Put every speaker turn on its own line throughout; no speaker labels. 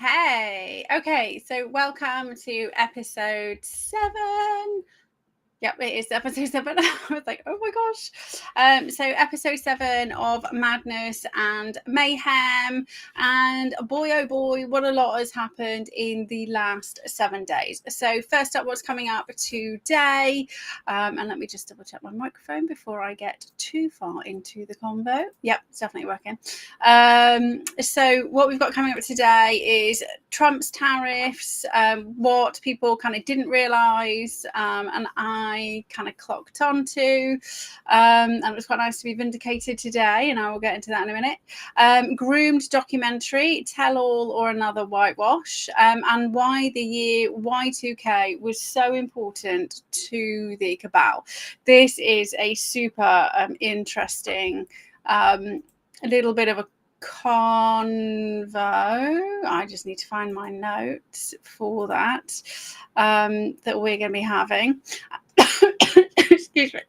Hey, okay, so welcome to episode 7. Yep, it is episode 7. I was like, oh my gosh. So episode 7 of Madness and Mayhem. And boy, oh boy, what a lot has happened in the last 7 days. So first up, what's coming up today? And let me just double check my microphone before I get too far into the convo. Yep, it's definitely working. So what we've got coming up today is Trump's tariffs, what people kind of didn't realise, and I kind of clocked onto, and it was quite nice to be vindicated today, and I will get into that in a minute. Groomed Documentary, Tell All or Another Whitewash, and why the year Y2K was so important to the cabal. This is a super interesting little bit of a convo. I just need to find my notes for that that we're going to be having. Excuse me.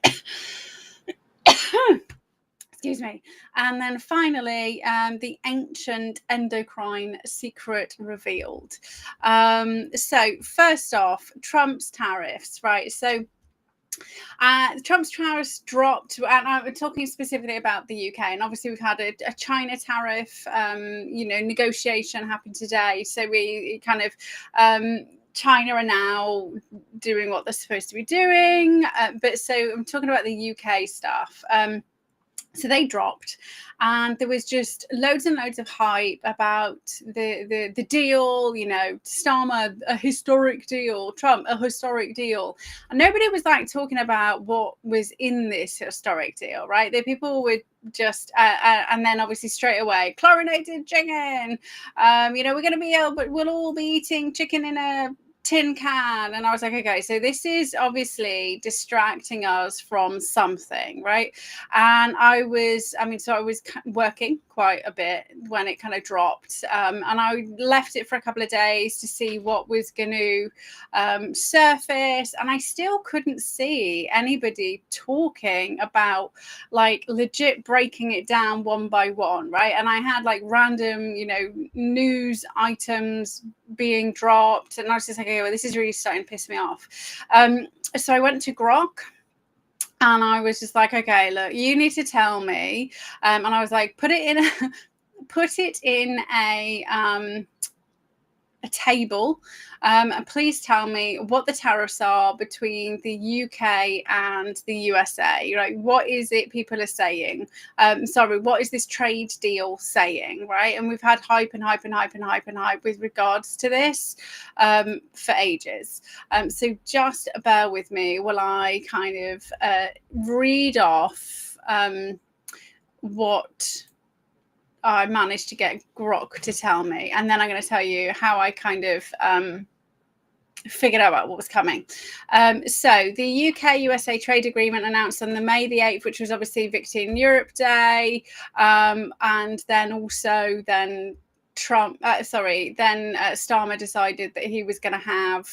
Excuse me. And then finally, the ancient endocrine secret revealed. So first off, Trump's tariffs, right? So Trump's tariffs dropped, and I'm talking specifically about the UK. And obviously, we've had a China tariff, negotiation happen today. So we kind of. China are now doing what they're supposed to be doing, but so I'm talking about the UK stuff. So they dropped, and there was just loads and loads of hype about the deal. Starmer, a historic deal, Trump, a historic deal, and nobody was like talking about what was in this historic deal, right? The people would just and then obviously straight away chlorinated chicken. We're going to be able, but we'll all be eating chicken in a tin can. And I was like, okay, so this is obviously distracting us from something, right? And I was working quite a bit when it kind of dropped, and I left it for a couple of days to see what was going to surface, and I still couldn't see anybody talking about like legit breaking it down one by one, right? And I had like random news items being dropped, and I was just like, okay, well, this is really starting to piss me off. So I went to Grok, and I was just like, okay, look, you need to tell me. And I was like, put it in a table. And please tell me what the tariffs are between the UK and the USA. Right? What is it people are saying? What is this trade deal saying? Right? And we've had hype with regards to this for ages. So just bear with me while I kind of read off what I managed to get Grok to tell me, and then I'm going to tell you how I kind of figured out what was coming. So the UK-USA trade agreement announced on the May the 8th, which was obviously Victory in Europe Day, and then also Starmer decided that he was going to have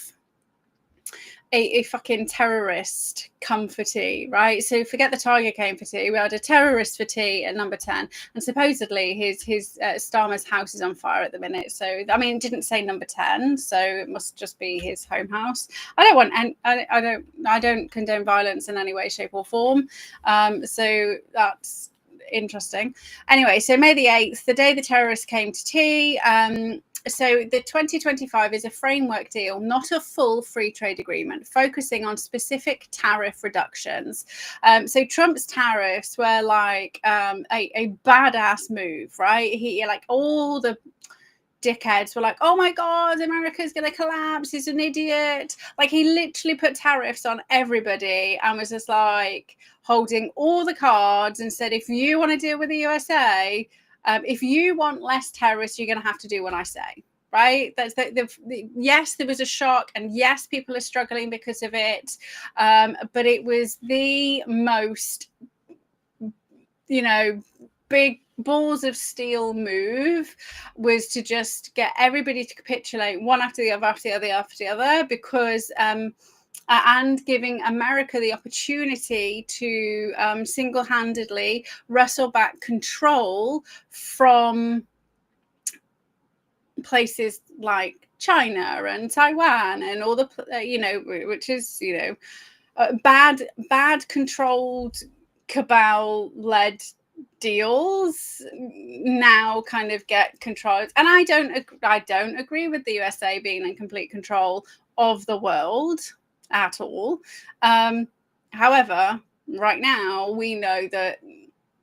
a fucking terrorist come for tea, right? So forget the tiger came for tea. We had a terrorist for tea at number 10, and supposedly his Starmer's house is on fire at the minute. So I mean, it didn't say number 10, so it must just be his home house. I don't condone violence in any way, shape, or form. So that's interesting. Anyway, so May the 8th, the day the terrorists came to tea. So the 2025 is a framework deal, not a full free trade agreement, focusing on specific tariff reductions. So Trump's tariffs were like a badass move, right? He like all the dickheads were like, oh my God, America's going to collapse. He's an idiot. Like he literally put tariffs on everybody and was just like holding all the cards and said, if you want to deal with the USA, if you want less terrorists, you're going to have to do what I say, right? That's yes, there was a shock, and yes, people are struggling because of it, but it was the most, big balls of steel move was to just get everybody to capitulate one after the other, because and giving America the opportunity to single-handedly wrestle back control from places like China and Taiwan and all the, which is, bad controlled cabal-led deals now kind of get controlled. And I don't agree with the USA being in complete control of the world at all. However, right now we know that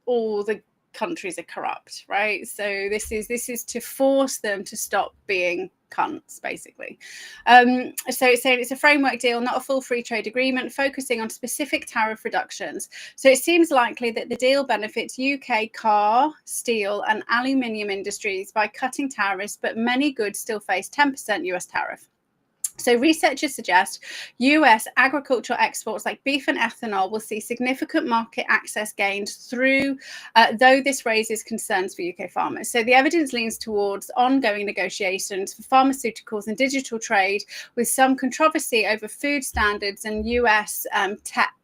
all the countries are corrupt, right? So this is to force them to stop being cunts, basically. So it's saying it's a framework deal, not a full free trade agreement, focusing on specific tariff reductions. So it seems likely that the deal benefits UK car, steel, and aluminium industries by cutting tariffs, but many goods still face 10% US tariff. So researchers suggest US agricultural exports like beef and ethanol will see significant market access gains through, though this raises concerns for UK farmers. So the evidence leans towards ongoing negotiations for pharmaceuticals and digital trade, with some controversy over food standards and US tech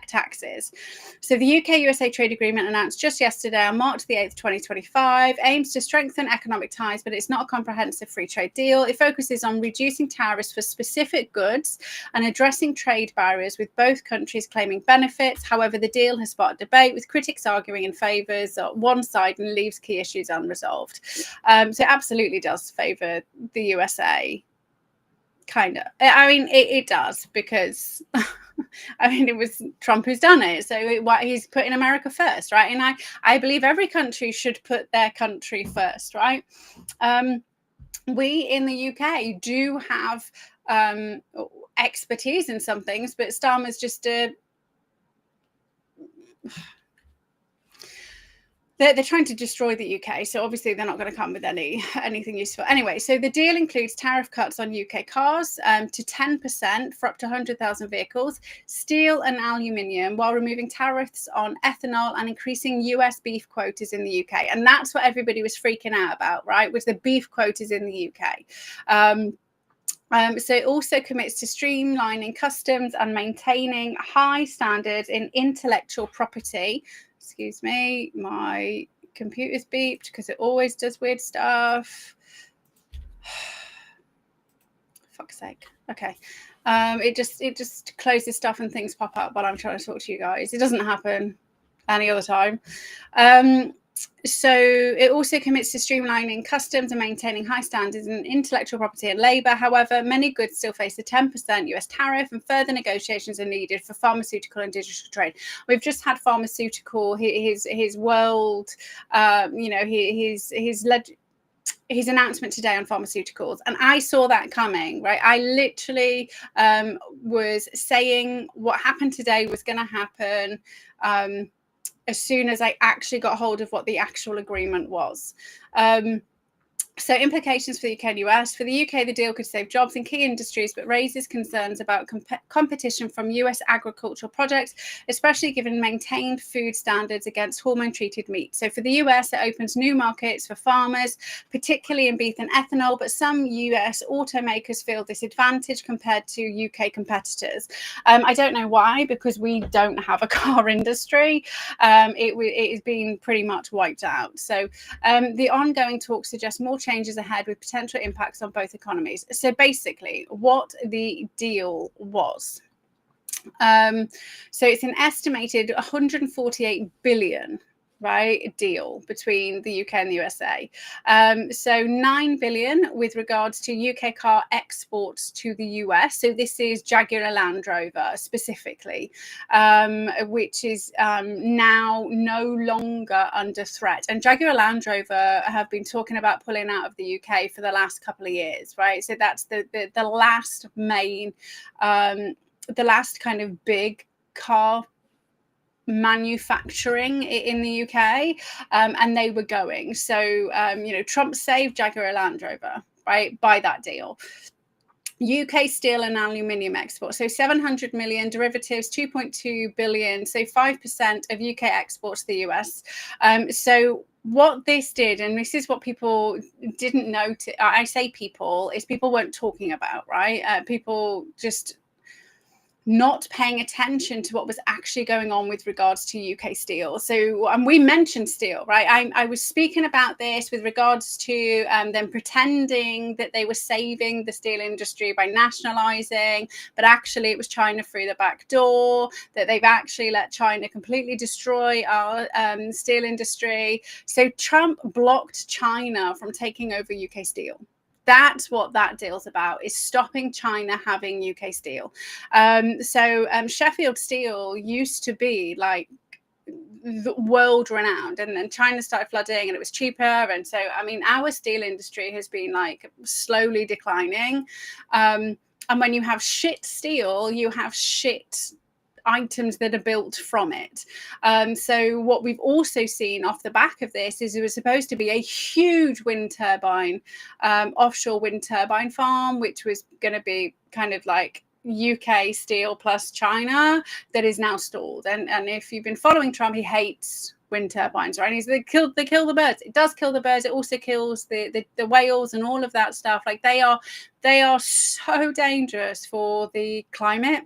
taxes. So the UK-USA trade agreement announced just yesterday on March the 8th, 2025, aims to strengthen economic ties, but it's not a comprehensive free trade deal. It focuses on reducing tariffs for specific goods and addressing trade barriers, with both countries claiming benefits. However, the deal has sparked debate, with critics arguing in favour of one side and leaves key issues unresolved. So it absolutely does favour the USA. Kind of. I mean, it does, because I mean, it was Trump who's done it. So he's putting America first, right? And I believe every country should put their country first, right? We in the UK do have expertise in some things, but Starmer's just they're trying to destroy the UK, so obviously they're not going to come with anything useful. Anyway, so the deal includes tariff cuts on UK cars to 10% for up to 100,000 vehicles, steel and aluminium, while removing tariffs on ethanol and increasing US beef quotas in the UK. And that's what everybody was freaking out about, right? Was the beef quotas in the UK. So it also commits to streamlining customs and maintaining high standards in intellectual property. Excuse me, my computer's beeped because it always does weird stuff. Fuck's sake. Okay. It just closes stuff and things pop up while I'm trying to talk to you guys. It doesn't happen any other time. So it also commits to streamlining customs and maintaining high standards in intellectual property and labour. However, many goods still face a 10% US tariff, and further negotiations are needed for pharmaceutical and digital trade. We've just had pharmaceutical, his world, his announcement today on pharmaceuticals, and I saw that coming, right? I literally was saying what happened today was going to happen as soon as I actually got hold of what the actual agreement was. So implications for the UK and US. For the UK, the deal could save jobs in key industries, but raises concerns about competition from US agricultural products, especially given maintained food standards against hormone-treated meat. So for the US, it opens new markets for farmers, particularly in beef and ethanol, but some US automakers feel disadvantaged compared to UK competitors. I don't know why, because we don't have a car industry. It has been pretty much wiped out. So the ongoing talks suggest more changes ahead, with potential impacts on both economies. So basically, what the deal was. So it's an estimated 148 billion, right, deal between the UK and the USA. So 9 billion with regards to UK car exports to the US. So this is Jaguar Land Rover specifically, which is now no longer under threat. And Jaguar Land Rover have been talking about pulling out of the UK for the last couple of years, right? So that's the last main, the last kind of big car manufacturing in the UK, and they were going. So, Trump saved Jaguar Land Rover, right, by that deal. UK steel and aluminium exports, so 700 million, derivatives 2.2 billion, so 5% of UK exports to the US. So what this did, and this is what people didn't notice, I say people, is people weren't talking about, right? People just not paying attention to what was actually going on with regards to UK steel. So, and we mentioned steel, right? I was speaking about this with regards to them pretending that they were saving the steel industry by nationalising, but actually it was China through the back door, that they've actually let China completely destroy our steel industry. So Trump blocked China from taking over UK steel. That's what that deal's about, is stopping China having UK steel. So Sheffield Steel used to be like world renowned, and then China started flooding and it was cheaper. And so, I mean, our steel industry has been like slowly declining. And when you have shit steel, you have shit items that are built from it. So what we've also seen off the back of this is it was supposed to be a huge wind turbine, offshore wind turbine farm, which was going to be kind of like UK steel plus China, that is now stalled. And if you've been following Trump, he hates wind turbines, right? They kill the birds. It does kill the birds. It also kills the whales and all of that stuff. Like they are so dangerous for the climate.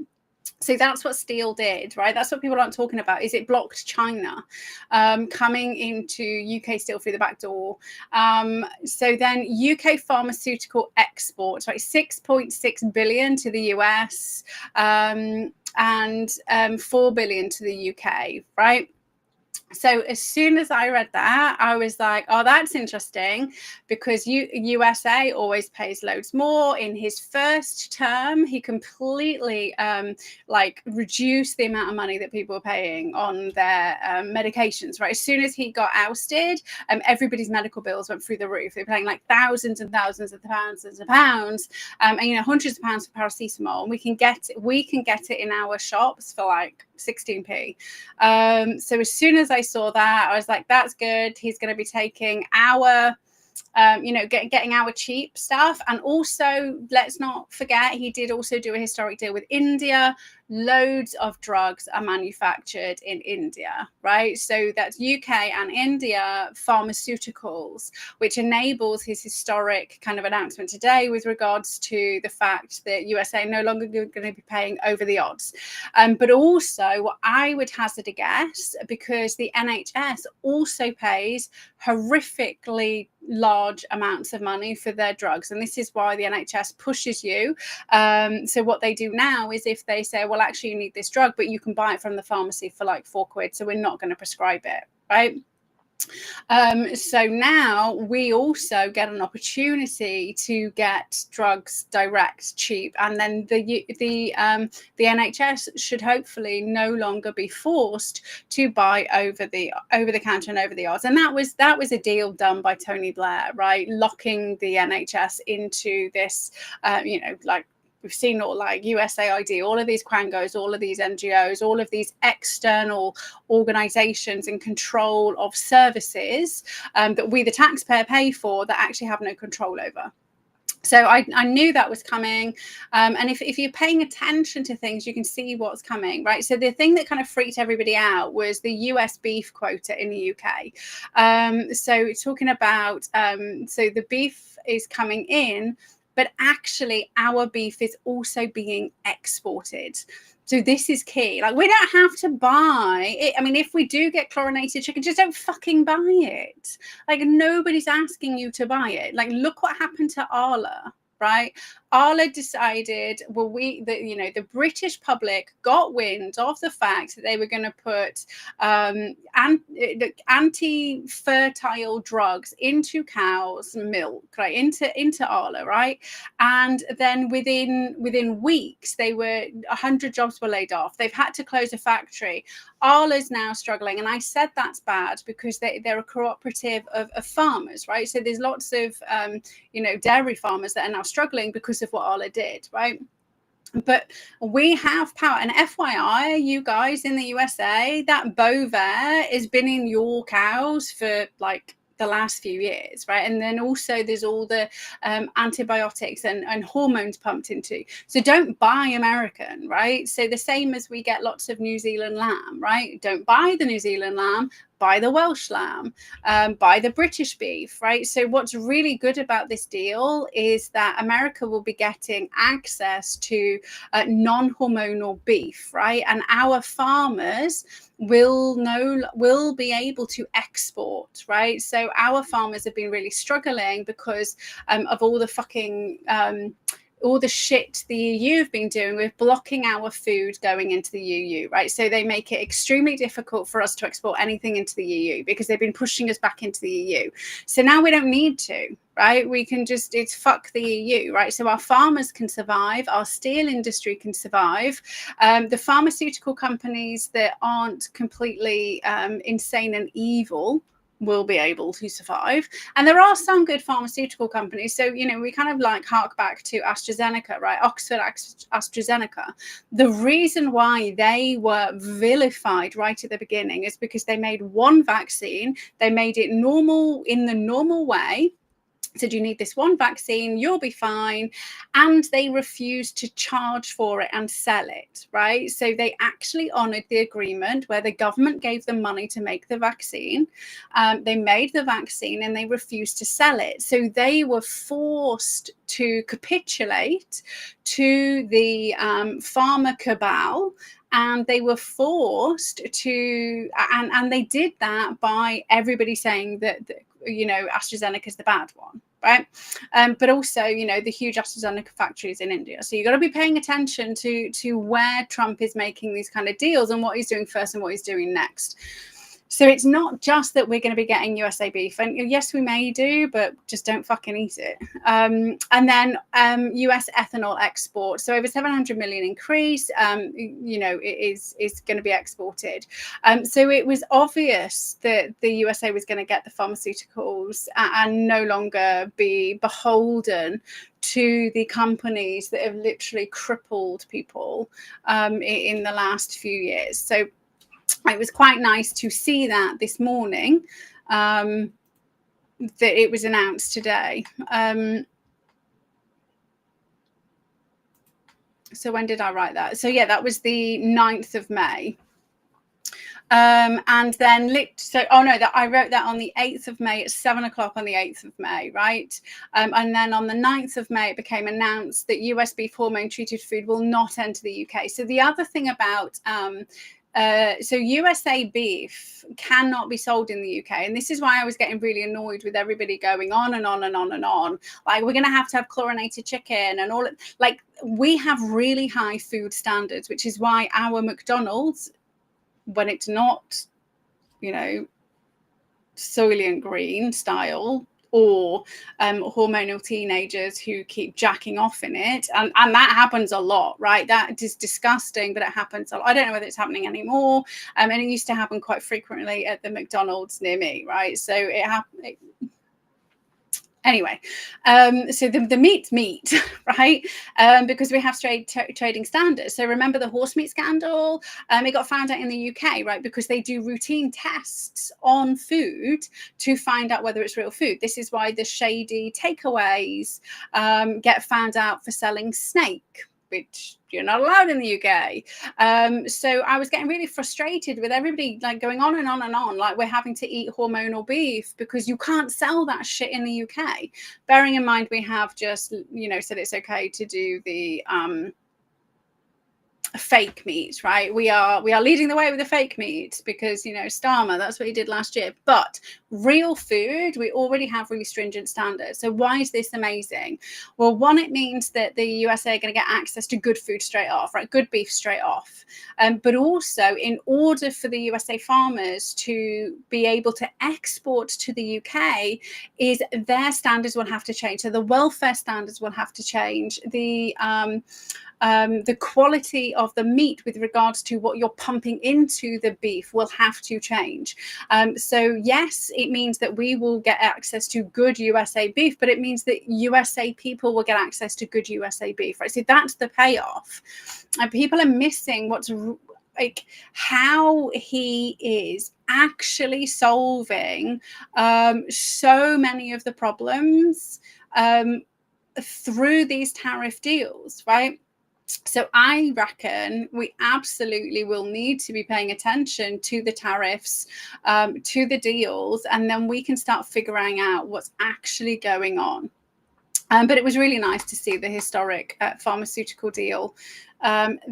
So that's what steel did, right? That's what people aren't talking about, is it blocked China coming into UK steel through the back door. So then UK pharmaceutical exports, right? 6.6 billion to the US and 4 billion to the UK, right? So as soon as I read that, I was like, oh, that's interesting, because USA always pays loads more. In his first term, he completely like reduced the amount of money that people were paying on their medications, right? As soon as he got ousted, everybody's medical bills went through the roof. They're paying like thousands and thousands of pounds, and hundreds of pounds for paracetamol. And we can get it in our shops for like 16p. So as soon as I saw that, I was like, that's good. He's going to be taking our getting our cheap stuff. And also, let's not forget, he did also do a historic deal with India. Loads of drugs are manufactured in India, right? So that's UK and India pharmaceuticals, which enables his historic kind of announcement today with regards to the fact that USA no longer going to be paying over the odds. But also, what I would hazard a guess, because the NHS also pays horrifically large amounts of money for their drugs, and this is why the NHS pushes you. So what they do now is, if they say, well, actually you need this drug, but you can buy it from the pharmacy for like £4, so we're not going to prescribe it, right? So now we also get an opportunity to get drugs direct, cheap, and then the NHS should hopefully no longer be forced to buy over the counter and over the odds. And that was a deal done by Tony Blair, right? Locking the NHS into this, like, we've seen all like USAID, all of these quangos, all of these NGOs, all of these external organizations in control of services that we, the taxpayer, pay for, that actually have no control over. So I knew that was coming. And if you're paying attention to things, you can see what's coming, right? So the thing that kind of freaked everybody out was the US beef quota in the UK. So talking about, so the beef is coming in, but actually our beef is also being exported. So this is key. Like, we don't have to buy it. I mean, if we do get chlorinated chicken, just don't fucking buy it. Like, nobody's asking you to buy it. Like, look what happened to Arla, right? Arla decided, well, the British public got wind of the fact that they were going to put anti-fertile drugs into cows' milk, right, into Arla, right? And then within weeks, 100 jobs were laid off. They've had to close a factory. Arla's now struggling, and I said that's bad because they're a cooperative of farmers, right? So there's lots of dairy farmers that are now struggling because of what Arla did, right? But we have power. And FYI, you guys in the USA, that Bovaer has been in your cows for like the last few years, right? And then also there's all the antibiotics and hormones pumped into. So don't buy American, right? So the same as we get lots of New Zealand lamb, right? Don't buy the New Zealand lamb, buy the Welsh lamb, buy the British beef, right? So what's really good about this deal is that America will be getting access to non-hormonal beef, right? And our farmers will be able to export, right? So our farmers have been really struggling because of all the fucking all the shit the EU have been doing with blocking our food going into the EU, right? So they make it extremely difficult for us to export anything into the EU because they've been pushing us back into the EU. So now we don't need to, right? We can just, it's fuck the EU, right? So our farmers can survive, our steel industry can survive, the pharmaceutical companies that aren't completely insane and evil will be able to survive. And there are some good pharmaceutical companies. So, you know, we kind of like hark back to AstraZeneca, right? Oxford AstraZeneca. The reason why they were vilified right at the beginning is because they made one vaccine, they made it normal in the normal way. Said you need this one vaccine, you'll be fine, and they refused to charge for it and sell it, right? So they actually honored the agreement where the government gave them money to make the vaccine. They made the vaccine and they refused to sell it. So they were forced to capitulate to the pharma cabal, and they were forced to, and they did that by everybody saying that, you know, AstraZeneca is the bad one, right? But also, you know, the huge AstraZeneca factories in India. So you've got to be paying attention to where Trump is making these kind of deals and what he's doing first and what he's doing next. So it's not just that we're going to be getting USA beef, and yes, we may do, but just don't fucking eat it. And then US ethanol export. So over 700 million increase. You know, it is going to be exported. So it was obvious that the USA was going to get the pharmaceuticals and no longer be beholden to the companies that have literally crippled people in the last few years. So it was quite nice to see that this morning, that it was announced today. So when did I write that? So yeah, that was the 9th of May. And then I wrote that on the 8th of May at 7 o'clock on the 8th of May, right? And then on the 9th of May, it became announced that US beef hormone treated food will not enter the UK. So the other thing about so USA beef cannot be sold in the UK, and this is why I was getting really annoyed with everybody going on and on and on and on. Like, we're going to have chlorinated chicken and all. Like, we have really high food standards, which is why our McDonald's, when it's not, you know, Soylent Green style or hormonal teenagers who keep jacking off in it, and that happens a lot, right? That is disgusting, but it happens a lot. I don't know whether it's happening anymore, and it used to happen quite frequently at the McDonald's near me, right? So it happened. Anyway, so the meat's meat, right? Because we have trading standards. So remember the horse meat scandal? It got found out in the UK, right? Because they do routine tests on food to find out whether it's real food. This is why the shady takeaways get found out for selling snake, which you're not allowed in the UK. So I was getting really frustrated with everybody like going on and on and on, like we're having to eat hormonal beef because you can't sell that shit in the UK. Bearing in mind we have just, you know, said it's okay to do the fake meat, right? We are leading the way with the fake meat because, you know, Starmer, that's what he did last year. But real food, we already have really stringent standards. So why is this amazing? Well, one, it means that the USA are going to get access to good food straight off, right? Good beef straight off. But also, in order for the USA farmers to be able to export to the UK, is their standards will have to change. So the welfare standards will have to change. The quality of the meat with regards to what you're pumping into the beef will have to change. So yes, it means that we will get access to good USA beef, but it means that USA people will get access to good USA beef, right? So that's the payoff. And people are missing what's like how he is actually solving so many of the problems through these tariff deals, right? So I reckon we absolutely will need to be paying attention to the tariffs, to the deals, and then we can start figuring out what's actually going on. But it was really nice to see the historic pharmaceutical deal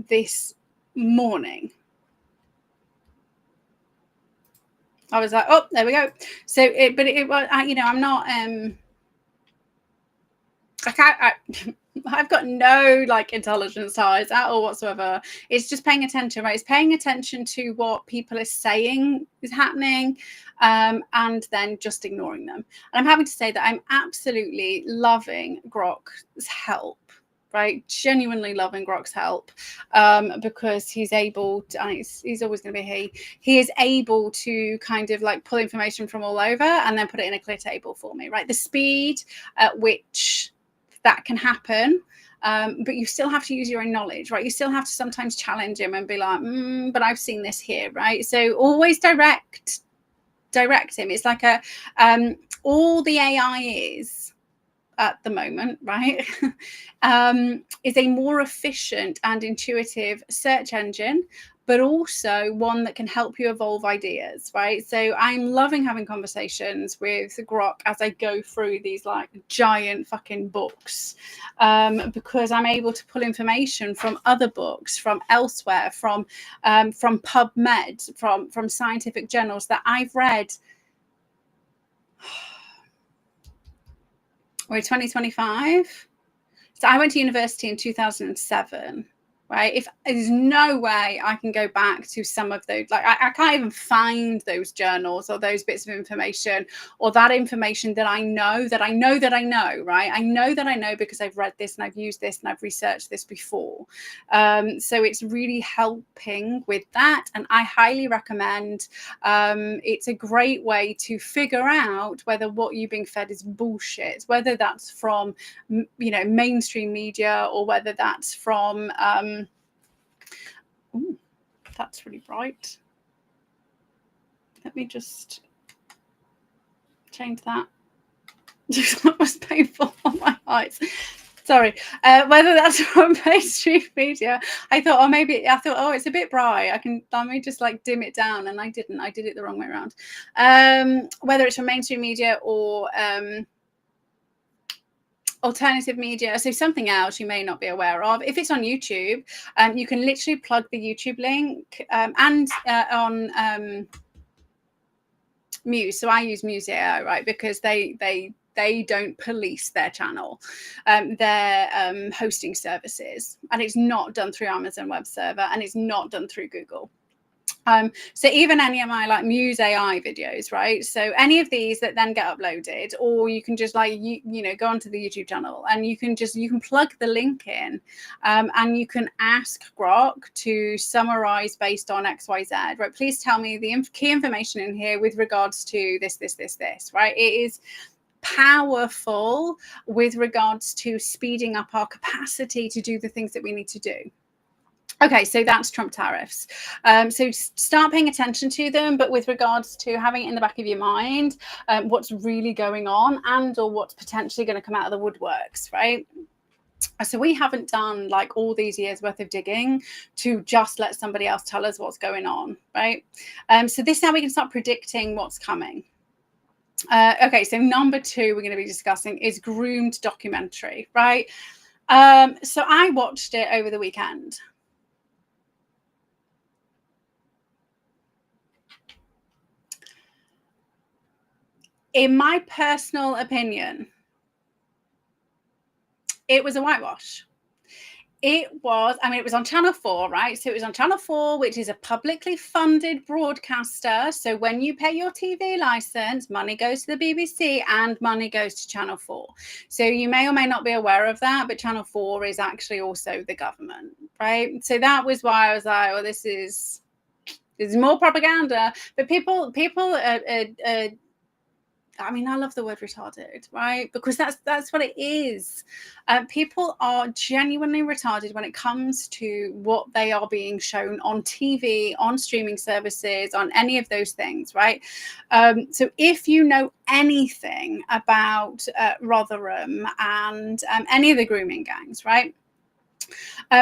this morning. I was like, oh, there we go. So, but it was, I'm not, I've got no like intelligence ties at all whatsoever. It's just paying attention, right? It's paying attention to what people are saying is happening, and then just ignoring them. And I'm happy to say that I'm absolutely loving Grok's help. Right, genuinely loving Grok's help, because he's able to, and he's always going to be he is able to kind of like pull information from all over and then put it in a clear table for me. Right, the speed at which that can happen, but you still have to use your own knowledge, right? You still have to sometimes challenge him and be like, but I've seen this here, right? So always direct him. It's like all the AI is at the moment, right, is a more efficient and intuitive search engine, but also one that can help you evolve ideas, right? So I'm loving having conversations with Grok as I go through these like giant fucking books, because I'm able to pull information from other books, from elsewhere, from PubMed, from scientific journals that I've read. We're 2025. So I went to university in 2007. Right? If there's no way I can go back to some of those, like I can't even find those journals or those bits of information or that information that I know, right? I know that I know because I've read this and I've used this and I've researched this before. So it's really helping with that. And I highly recommend, it's a great way to figure out whether what you're being fed is bullshit, whether that's from, mainstream media or whether that's from, ooh, that's really bright. Let me just change that. That was painful on my eyes. Sorry. Whether that's from mainstream media, I thought, it's a bit bright. Let me just like dim it down, and I didn't. I did it the wrong way around. Whether it's from mainstream media or alternative media, so something else you may not be aware of. If it's on YouTube, you can literally plug the YouTube link, and on Muse. So I use Muse AI, right, because they don't police their channel, their hosting services, and it's not done through Amazon Web Server, and it's not done through Google. So even any of my like Muse AI videos, right? So any of these that then get uploaded, or you can just like, go onto the YouTube channel and you can plug the link in, and you can ask Grok to summarize based on XYZ, right? Please tell me the key information in here with regards to this, right? It is powerful with regards to speeding up our capacity to do the things that we need to do. Okay, so that's Trump tariffs. So start paying attention to them, but with regards to having it in the back of your mind, what's really going on and or what's potentially going to come out of the woodworks, right? So we haven't done like all these years worth of digging to just let somebody else tell us what's going on, right? So this is how we can start predicting what's coming. Okay, so number 2 we're going to be discussing is Groomed Documentary, right? So I watched it over the weekend. In my personal opinion, it was a whitewash. It was on Channel 4, right? So it was on Channel 4, which is a publicly funded broadcaster. So when you pay your TV license, money goes to the BBC and money goes to Channel 4. So you may or may not be aware of that, but Channel 4 is actually also the government, right? So that was why I was like, well, this is more propaganda. But people I love the word retarded, right? Because that's what it is. People are genuinely retarded when it comes to what they are being shown on TV, on streaming services, on any of those things, right? So if you know anything about Rotherham and any of the grooming gangs, right?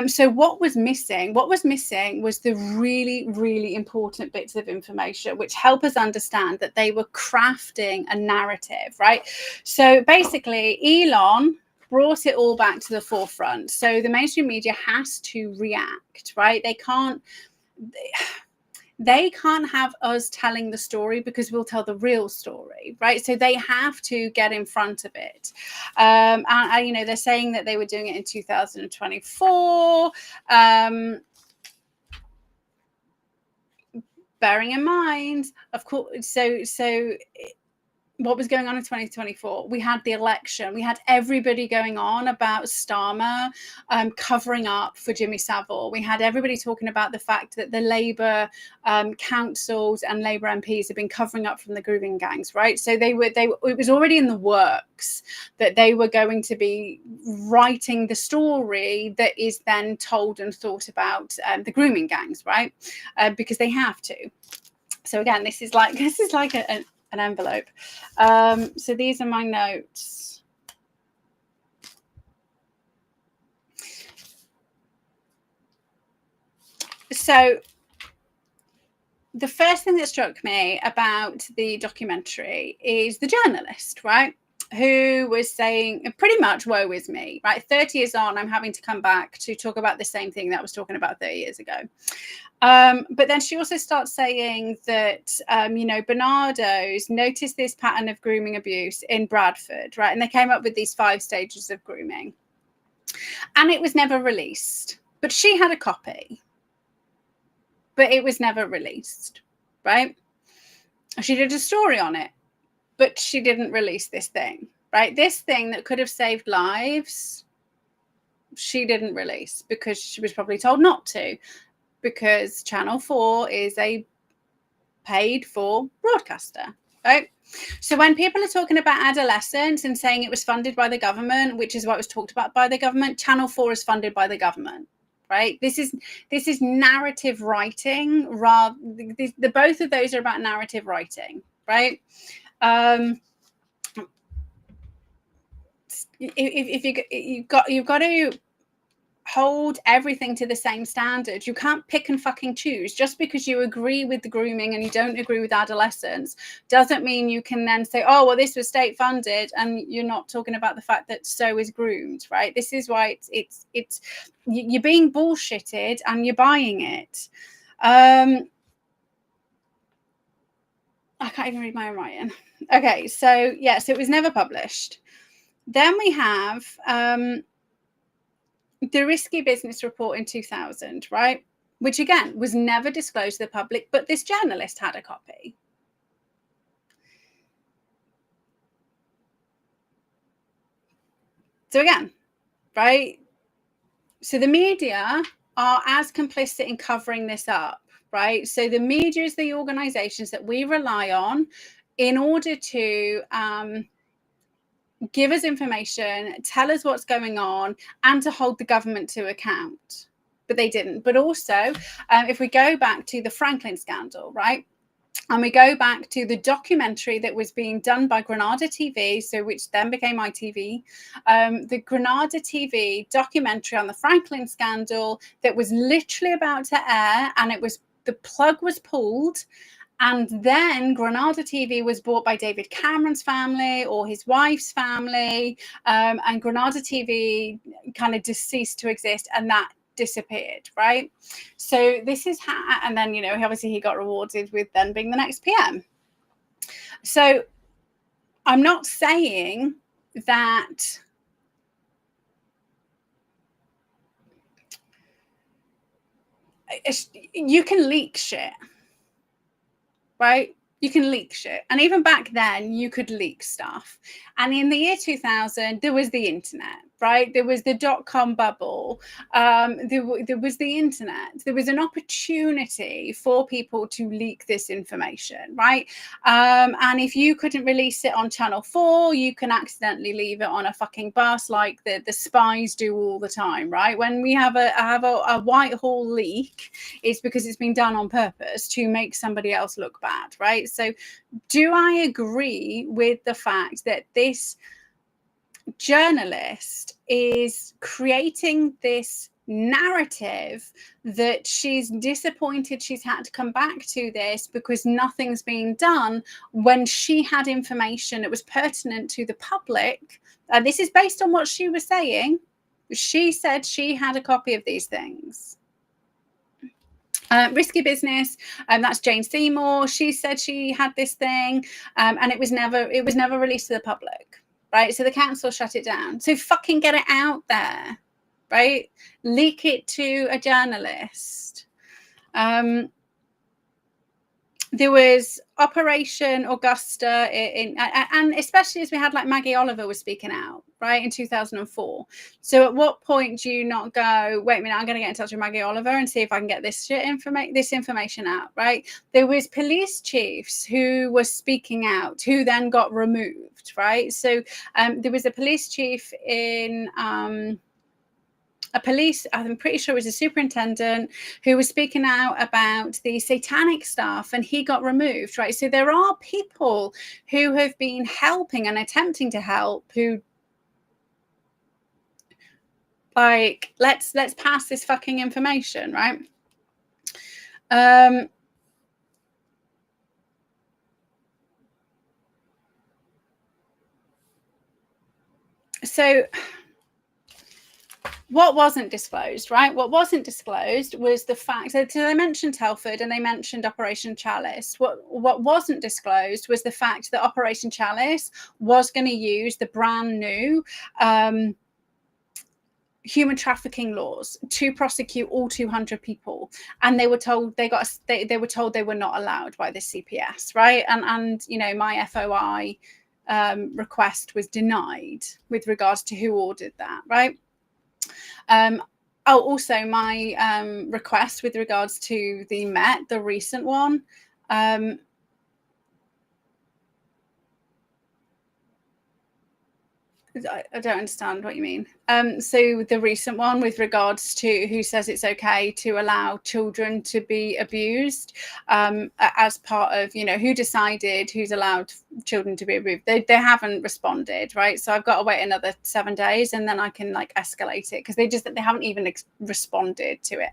So what was missing? What was missing was the really, really important bits of information which help us understand that they were crafting a narrative, right? So basically, Elon brought it all back to the forefront. So the mainstream media has to react, right? They can't have us telling the story because we'll tell the real story, right? So they have to get in front of it. And you know, they're saying that they were doing it in 2024. Bearing in mind, of course, so what was going on in 2024? We had the election. We had everybody going on about Starmer covering up for Jimmy Savile. We had everybody talking about the fact that the Labour councils and Labour MPs have been covering up from the grooming gangs, right? So it was already in the works that they were going to be writing the story that is then told and thought about the grooming gangs, right? Because they have to. So again, this is like an envelope. So these are my notes. So the first thing that struck me about the documentary is the journalist, right? Who was saying pretty much, woe is me, right? 30 years on, I'm having to come back to talk about the same thing that I was talking about 30 years ago. But then she also starts saying that, you know, Bernardo's noticed this pattern of grooming abuse in Bradford, right? And they came up with these 5 stages of grooming. And it was never released. But she had a copy. But it was never released, right? She did a story on it, but she didn't release this thing, right? This thing that could have saved lives, she didn't release because she was probably told not to. Because Channel 4 is a paid for broadcaster, right? So when people are talking about adolescence and saying it was funded by the government, which is what was talked about by the government, Channel 4 is funded by the government, right? This is narrative writing. The both of those are about narrative writing, right? You've got to hold everything to the same standard. You can't pick and fucking choose. Just because you agree with the grooming and you don't agree with adolescence doesn't mean you can then say, oh, well, this was state funded, and you're not talking about the fact that so is groomed, right? This is why it's you're being bullshitted and you're buying it. I can't even read my own writing. Okay, so yes, it was never published. Then we have the Risky Business Report in 2000, right? Which again was never disclosed to the public, but this journalist had a copy. So again, right? So the media are as complicit in covering this up, right? So the media is the organizations that we rely on in order to give us information, tell us what's going on, and to hold the government to account. But they didn't. But also, if we go back to the Franklin scandal, right? And we go back to the documentary that was being done by Granada TV, so which then became ITV, the Granada TV documentary on the Franklin scandal that was literally about to air, and the plug was pulled. And then Granada TV was bought by David Cameron's family or his wife's family, and Granada TV kind of ceased to exist, and that disappeared, right? So this is how, and then, you know, obviously he got rewarded with then being the next PM. So I'm not saying that you can leak shit, right? You can leak shit. And even back then, you could leak stuff. And in the year 2000, there was the internet, right? There was the dot-com bubble. There was the internet. There was an opportunity for people to leak this information, right? And if you couldn't release it on Channel 4, you can accidentally leave it on a fucking bus like the spies do all the time, right? When we have a Whitehall leak, it's because it's been done on purpose to make somebody else look bad, right? So do I agree with the fact that this journalist is creating this narrative that she's disappointed she's had to come back to this because nothing's being done, when she had information that was pertinent to the public. This is based on what she was saying. She said she had a copy of these things. Risky Business, that's Jane Seymour. She said she had this thing, and it was never released to the public, right? So the council shut it down. So fucking get it out there, right? Leak it to a journalist. There was Operation Augusta, and especially as we had like Maggie Oliver was speaking out, right, in 2004. So at what point do you not go, wait a minute, I'm going to get in touch with Maggie Oliver and see if I can get this information out, right? There was police chiefs who were speaking out, who then got removed, right? So there was a police chief in I'm pretty sure it was a superintendent who was speaking out about the satanic stuff, and he got removed, right? So there are people who have been helping and attempting to help, who like, let's pass this fucking information, right? So what wasn't disclosed, right? What wasn't disclosed was the fact that, so they mentioned Telford and they mentioned Operation Chalice. What wasn't disclosed was the fact that Operation Chalice was going to use the brand new human trafficking laws to prosecute all 200 people, and they were told they were told they were not allowed by the CPS, right? And you know, my FOI request was denied with regards to who ordered that, right? Also my request with regards to the Met, the recent one, I don't understand what you mean. So the recent one with regards to who says it's okay to allow children to be abused, as part of, you know, who decided who's allowed children to be abused. They haven't responded, right? So I've got to wait another 7 days and then I can like escalate it, because they haven't even responded to it.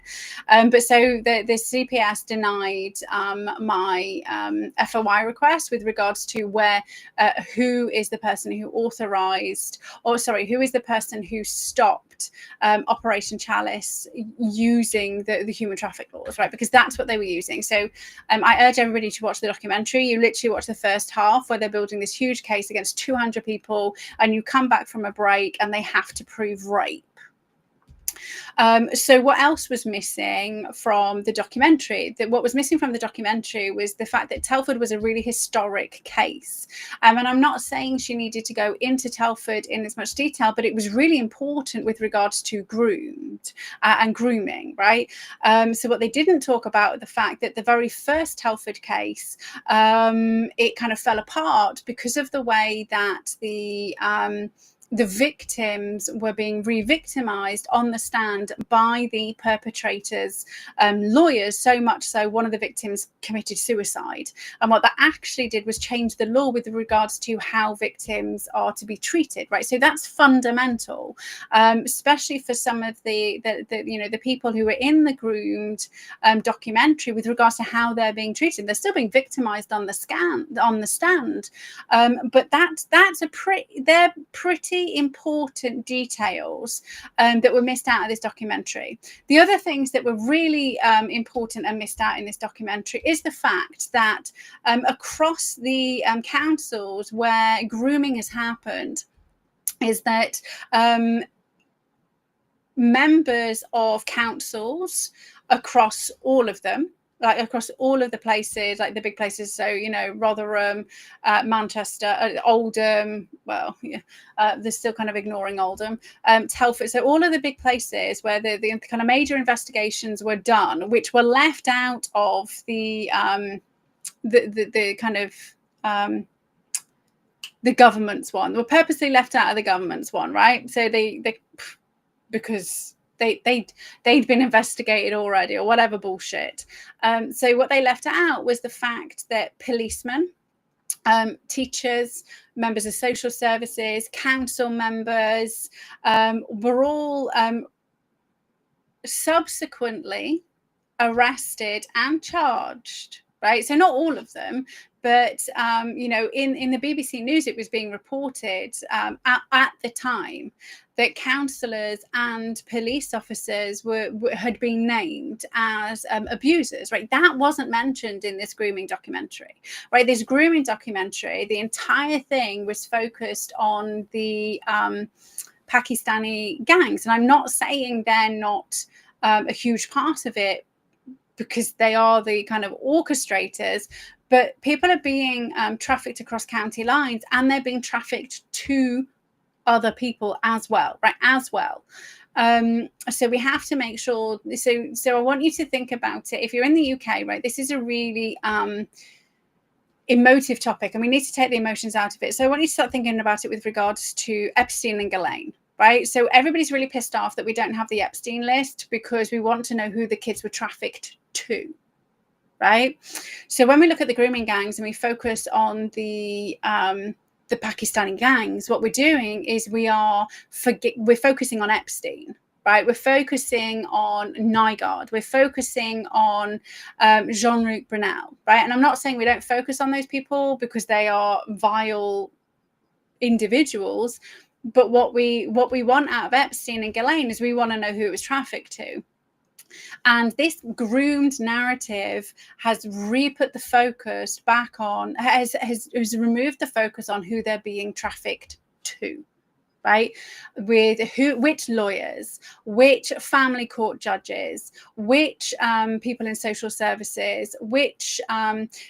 But so the CPS denied my FOI request with regards to who is the person who authorized, or sorry, who is the person who stopped Operation Chalice using the human traffic laws, right? Because that's what they were using. So I urge everybody to watch the documentary. You literally watch the first half where they're building this huge case against 200 people, and you come back from a break and they have to prove rape. So what else was missing from the documentary? What was missing from the documentary was the fact that Telford was a really historic case. And I'm not saying she needed to go into Telford in as much detail, but it was really important with regards to groomed and grooming, right? So what they didn't talk about, the fact that the very first Telford case, it kind of fell apart because of the way that the victims were being re-victimized on the stand by the perpetrators' lawyers, so much so one of the victims committed suicide. And what that actually did was change the law with regards to how victims are to be treated, right? So that's fundamental, especially for some of the people who were in the Groomed documentary, with regards to how they're being treated. They're still being victimized on the stand, but they're pretty important details that were missed out of this documentary. The other things that were really important and missed out in this documentary is the fact that across the councils where grooming has happened, is that members of councils across all of them, like across all of the places, like the big places, so, you know, Rotherham, Manchester, Oldham, well, yeah, they're still kind of ignoring Oldham, Telford, so all of the big places where the kind of major investigations were done, which were left out of the kind of the government's one, were purposely left out of the government's one, right? So they because they'd been investigated already or whatever bullshit. So what they left out was the fact that policemen, teachers, members of social services, council members were all subsequently arrested and charged, right? So not all of them, but you know, in the BBC News, it was being reported at the time that counsellors and police officers had been named as abusers, right? That wasn't mentioned in this grooming documentary, right? This grooming documentary, the entire thing was focused on the Pakistani gangs, and I'm not saying they're not a huge part of it, because they are the kind of orchestrators, but people are being trafficked across county lines, and they're being trafficked to other people as well, right? As well. So we have to make sure. So I want you to think about it. If you're in the UK, right, this is a really emotive topic, and we need to take the emotions out of it. So I want you to start thinking about it with regards to Epstein and Ghislaine. Right. So everybody's really pissed off that we don't have the Epstein list, because we want to know who the kids were trafficked to. Right. So when we look at the grooming gangs and we focus on the Pakistani gangs, what we're doing is we're focusing on Epstein. Right. We're focusing on Nygaard. We're focusing on Jean-Luc Brunel. Right. And I'm not saying we don't focus on those people because they are vile individuals. But what we want out of Epstein and Ghislaine is we want to know who it was trafficked to. And this groomed narrative has re-put the focus back on, has removed the focus on who they're being trafficked to. Right, with which lawyers, which family court judges, which people in social services, which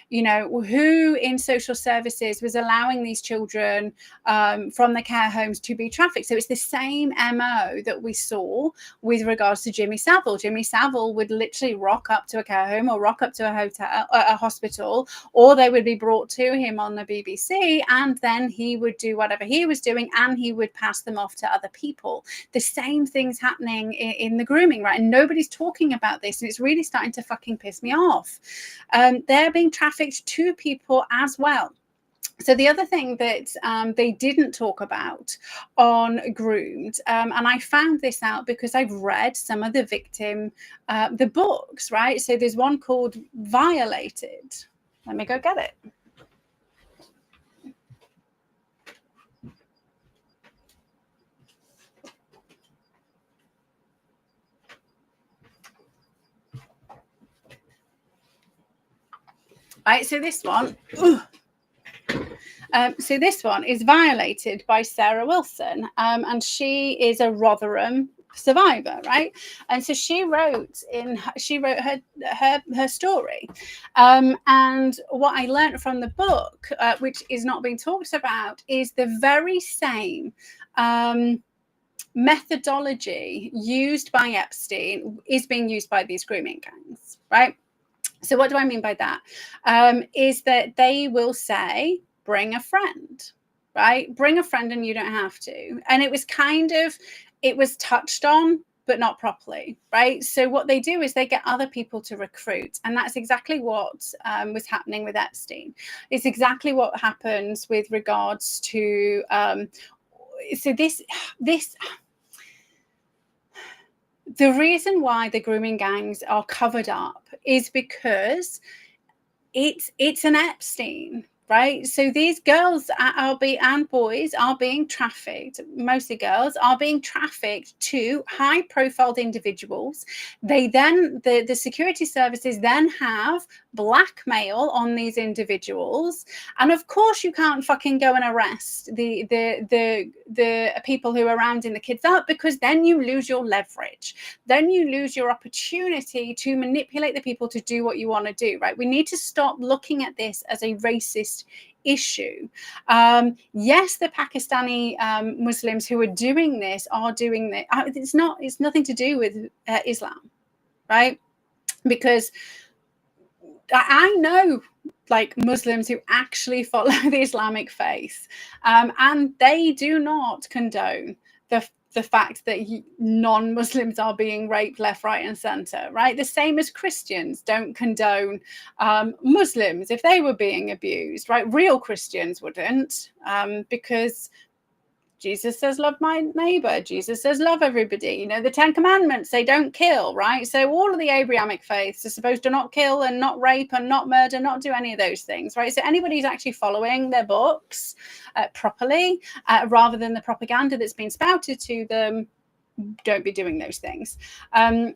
you know, who in social services was allowing these children from the care homes to be trafficked. So it's the same MO that we saw with regards to Jimmy Savile. Jimmy Savile would literally rock up to a care home or rock up to a hotel, a hospital, or they would be brought to him on the BBC, and then he would do whatever he was doing, and he would pass them off to other people. The same thing's happening in the grooming, right? And nobody's talking about this, and it's really starting to fucking piss me off. They're being trafficked to people as well. So the other thing that they didn't talk about on Groomed, and I found this out because I've read some of the victim, the books, right? So there's one called Violated. Let me go get it. Right, so this one, is Violated by Sarah Wilson, and she is a Rotherham survivor, right? And so she wrote her story, and what I learned from the book, which is not being talked about, is the very same methodology used by Epstein is being used by these grooming gangs, right? So what do I mean by that? Is that they will say, bring a friend, right? Bring a friend and you don't have to. And it was touched on, but not properly, right? So what they do is they get other people to recruit. And that's exactly what was happening with Epstein. It's exactly what happens with regards to, the reason why the grooming gangs are covered up is because it's an Epstein, right? So these girls and boys are being trafficked, mostly girls, are being trafficked to high-profile individuals. They then, the security services then have blackmail on these individuals, and of course you can't fucking go and arrest the people who are rounding the kids up, because then you lose your leverage, then you lose your opportunity to manipulate the people to do what you want to do, right? We need to stop looking at this as a racist issue. Yes, the Pakistani Muslims who are doing this are doing this. It's nothing to do with Islam, right? Because I know like Muslims who actually follow the Islamic faith, and they do not condone the fact that non-Muslims are being raped left, right, and center, right? The same as Christians don't condone Muslims if they were being abused, right? Real Christians wouldn't, because Jesus says, love my neighbor. Jesus says, love everybody. You know, the 10 Commandments say don't kill, right? So all of the Abrahamic faiths are supposed to not kill and not rape and not murder, not do any of those things, right? So anybody who's actually following their books properly, rather than the propaganda that's been spouted to them, don't be doing those things. And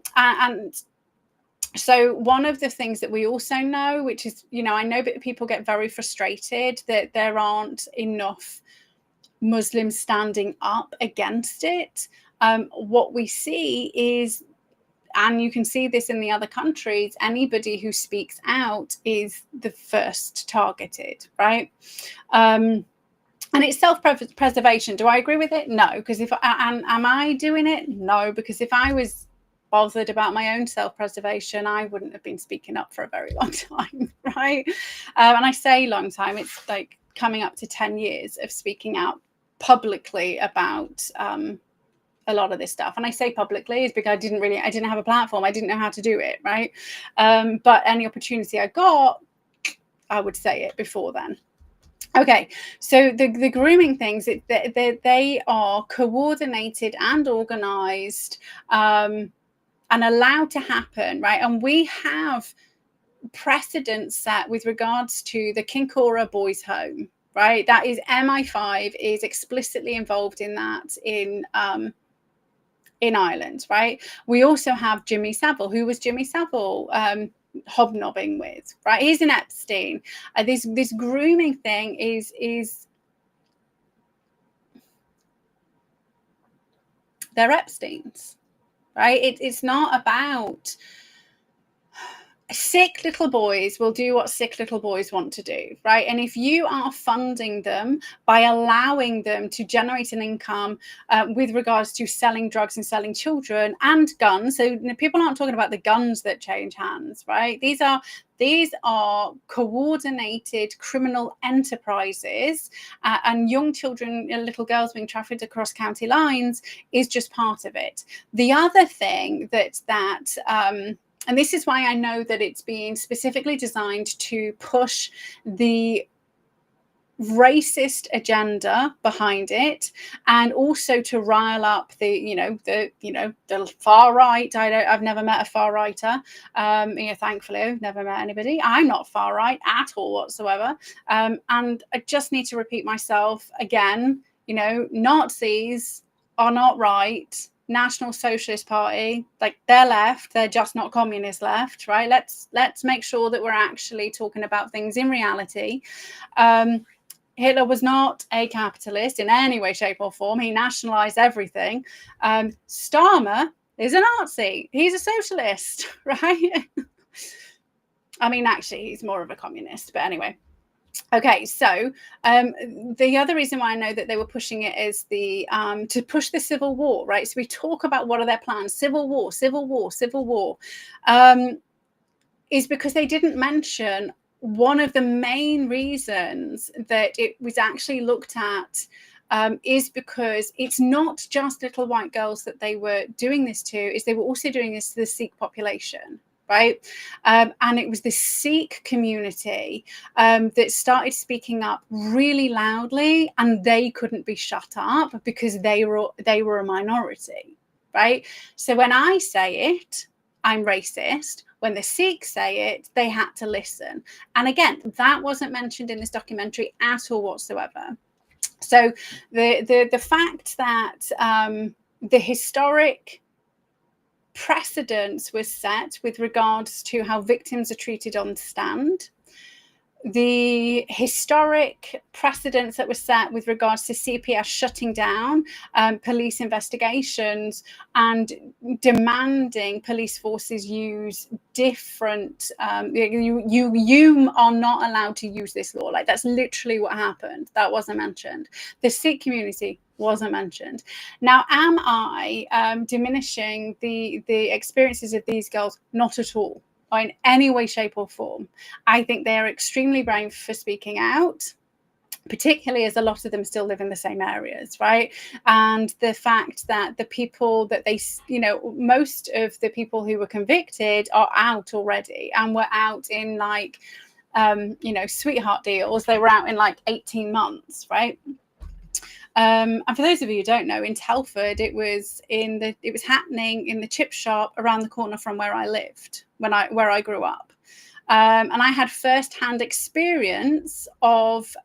so one of the things that we also know, which is, you know, I know that people get very frustrated that there aren't enough Muslims standing up against it. What we see is, and you can see this in the other countries, anybody who speaks out is the first targeted, right? And it's self-preservation. Do I agree with it? No, because am I doing it? No, because if I was bothered about my own self-preservation, I wouldn't have been speaking up for a very long time, right? And I say long time, it's like coming up to 10 years of speaking out publicly about a lot of this stuff. And I say publicly is because I didn't have a platform. I didn't know how to do it, right? But any opportunity I got, I would say it before then. Okay, so the grooming things, they are coordinated and organized and allowed to happen, right? And we have precedents set with regards to the Kincora Boys Home, right? That is MI5 is explicitly involved in that in Ireland, right? We also have Jimmy Savile. Who was Jimmy Savile hobnobbing with, right? He's an Epstein. This grooming thing is they're Epsteins, right? It's not about sick little boys will do what sick little boys want to do, right? And if you are funding them by allowing them to generate an income with regards to selling drugs and selling children and guns, so you know, people aren't talking about the guns that change hands, right? These are coordinated criminal enterprises, and young children, little girls being trafficked across county lines is just part of it. The other thing that and this is why I know that it's being specifically designed to push the racist agenda behind it, and also to rile up the far right. I've never met a far righter. Thankfully, I've never met anybody. I'm not far right at all whatsoever. And I just need to repeat myself again. You know, Nazis are not right. National Socialist Party, like they're left, they're just not communist left, right? Let's make sure that we're actually talking about things in reality. Hitler was not a capitalist in any way, shape, or form. He nationalized everything. Starmer is a Nazi. He's a socialist, right? I mean, actually, he's more of a communist, but anyway. Okay, so the other reason why I know that they were pushing it is to push the civil war, right? So we talk about what are their plans, civil war, is because they didn't mention one of the main reasons that it was actually looked at is because it's not just little white girls that they were doing this to, is they were also doing this to the Sikh population. Right. And it was the Sikh community that started speaking up really loudly, and they couldn't be shut up because they were a minority. Right. So when I say it, I'm racist. When the Sikhs say it, they had to listen. And again, that wasn't mentioned in this documentary at all whatsoever. So the fact that the historic precedents were set with regards to how victims are treated on stand, the historic precedents that were set with regards to CPS shutting down police investigations and demanding police forces use different you are not allowed to use this law. Like, that's literally what happened. That wasn't mentioned. The Sikh community wasn't mentioned. Now, am I diminishing the experiences of these girls? Not at all. In any way, shape, or form. I think they are extremely brave for speaking out, particularly as a lot of them still live in the same areas, right? And the fact that the people that they, most of the people who were convicted are out already, and were out in like, sweetheart deals. They were out in like 18 months, right? And for those of you who don't know, in Telford, it was happening in the chip shop around the corner from where I lived where I grew up. And I had first-hand experience of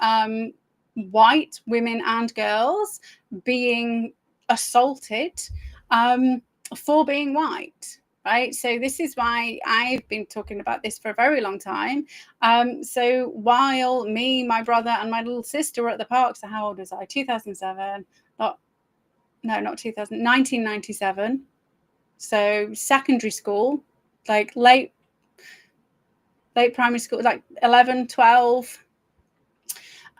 white women and girls being assaulted for being white. Right. So this is why I've been talking about this for a very long time. So while me, my brother, and my little sister were at the park, so how old was I? 2007. Not 2000, 1997. So secondary school, like late primary school, like 11, 12.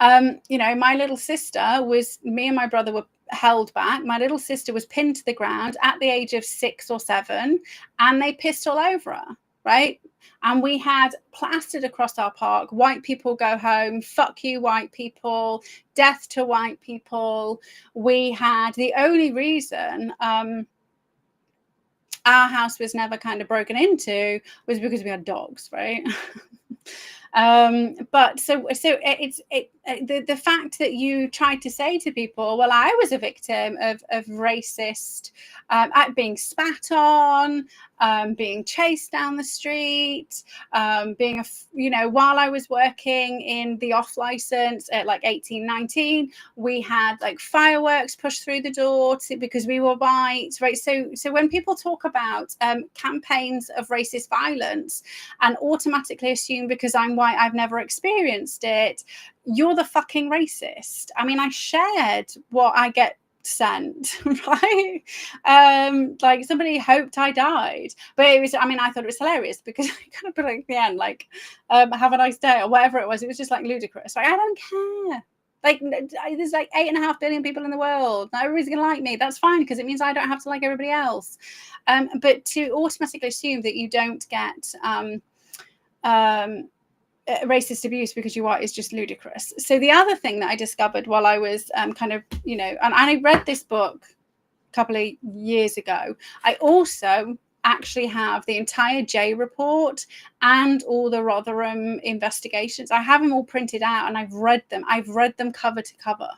My little sister me and my brother were held back. My little sister was pinned to the ground at the age of 6 or 7, and they pissed all over her, right? And we had plastered across our park, white people go home, fuck you white people, death to white people. We had the only reason our house was never kind of broken into was because we had dogs, right? But so it's the fact that you tried to say to people, well, I was a victim of racist being spat on, being chased down the street, while I was working in the off license at like 18, 19, we had like fireworks pushed through the door because we were white, right? So when people talk about campaigns of racist violence and automatically assume because I'm white, I've never experienced it, you're the fucking racist. I mean, I shared what I get sent, right? Like somebody hoped I died, but I thought it was hilarious because I kind of put it at the end, like, have a nice day or whatever it was. It was just like ludicrous. Like, I don't care. Like, there's like 8.5 billion people in the world. Not everybody's gonna like me. That's fine because it means I don't have to like everybody else. But to automatically assume that you don't get racist abuse because you're white is just ludicrous. So the other thing that I discovered while I was and I read this book a couple of years ago, I also actually have the entire J report and all the Rotherham investigations. I have them all printed out and I've read them cover to cover.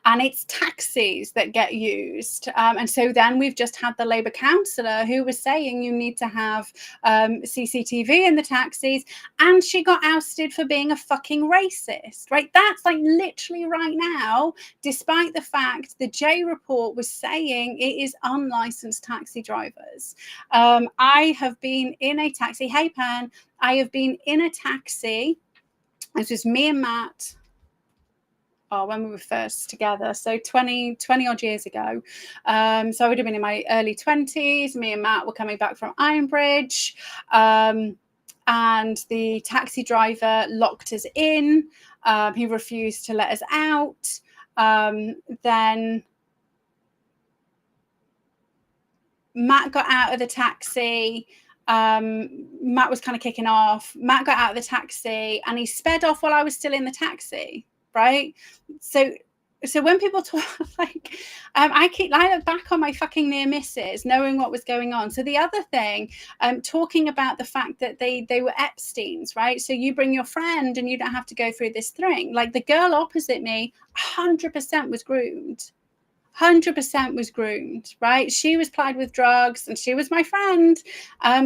And it's taxis that get used. And so then we've just had the Labour councillor who was saying you need to have CCTV in the taxis. And she got ousted for being a fucking racist, right? That's like literally right now, despite the fact the J report was saying it is unlicensed taxi drivers. I have been in a taxi. Hey, Pan. I have been in a taxi. It's just me and Matt. When we were first together, so 20 odd years ago. So I would have been in my early 20s. Me and Matt were coming back from Ironbridge, and the taxi driver locked us in. He refused to let us out. Then Matt got out of the taxi. Matt was kind of kicking off. Matt got out of the taxi and he sped off while I was still in the taxi. Right. So when people talk, like, I look back on my fucking near misses, knowing what was going on. So the other thing, talking about the fact that they were Epstein's, right? So you bring your friend and you don't have to go through this thing. Like the girl opposite me, 100% was groomed. 100% was groomed, right? She was plied with drugs and she was my friend.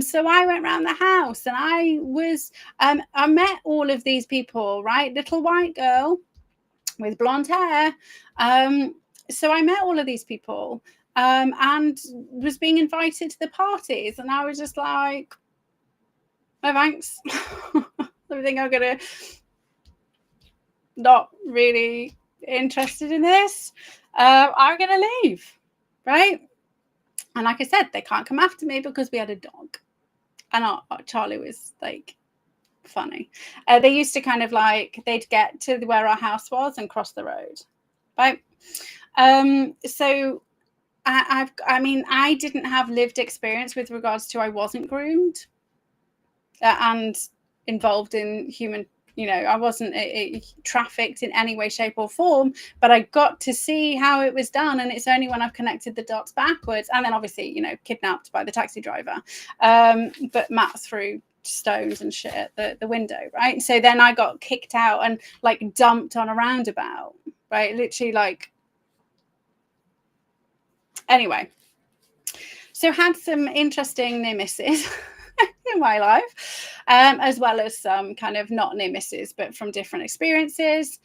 So I went around the house and I met all of these people, right? Little white girl with blonde hair. So I met all of these people and was being invited to the parties. And I was just like, no thanks. I think I'm going to not really interested in this. I'm going to leave, right? And like I said, they can't come after me because we had a dog. And Charlie was like, funny. They used to kind of like, they'd get to where our house was and cross the road, right? So I didn't have lived experience with regards to I wasn't groomed and involved in human, I wasn't trafficked in any way, shape or form, but I got to see how it was done. And it's only when I've connected the dots backwards and then obviously, kidnapped by the taxi driver. But Matt threw stones and shit at the window, right? So then I got kicked out and like dumped on a roundabout, right? Literally, like, anyway. So had some interesting near misses in my life, as well as some kind of not near misses, but from different experiences.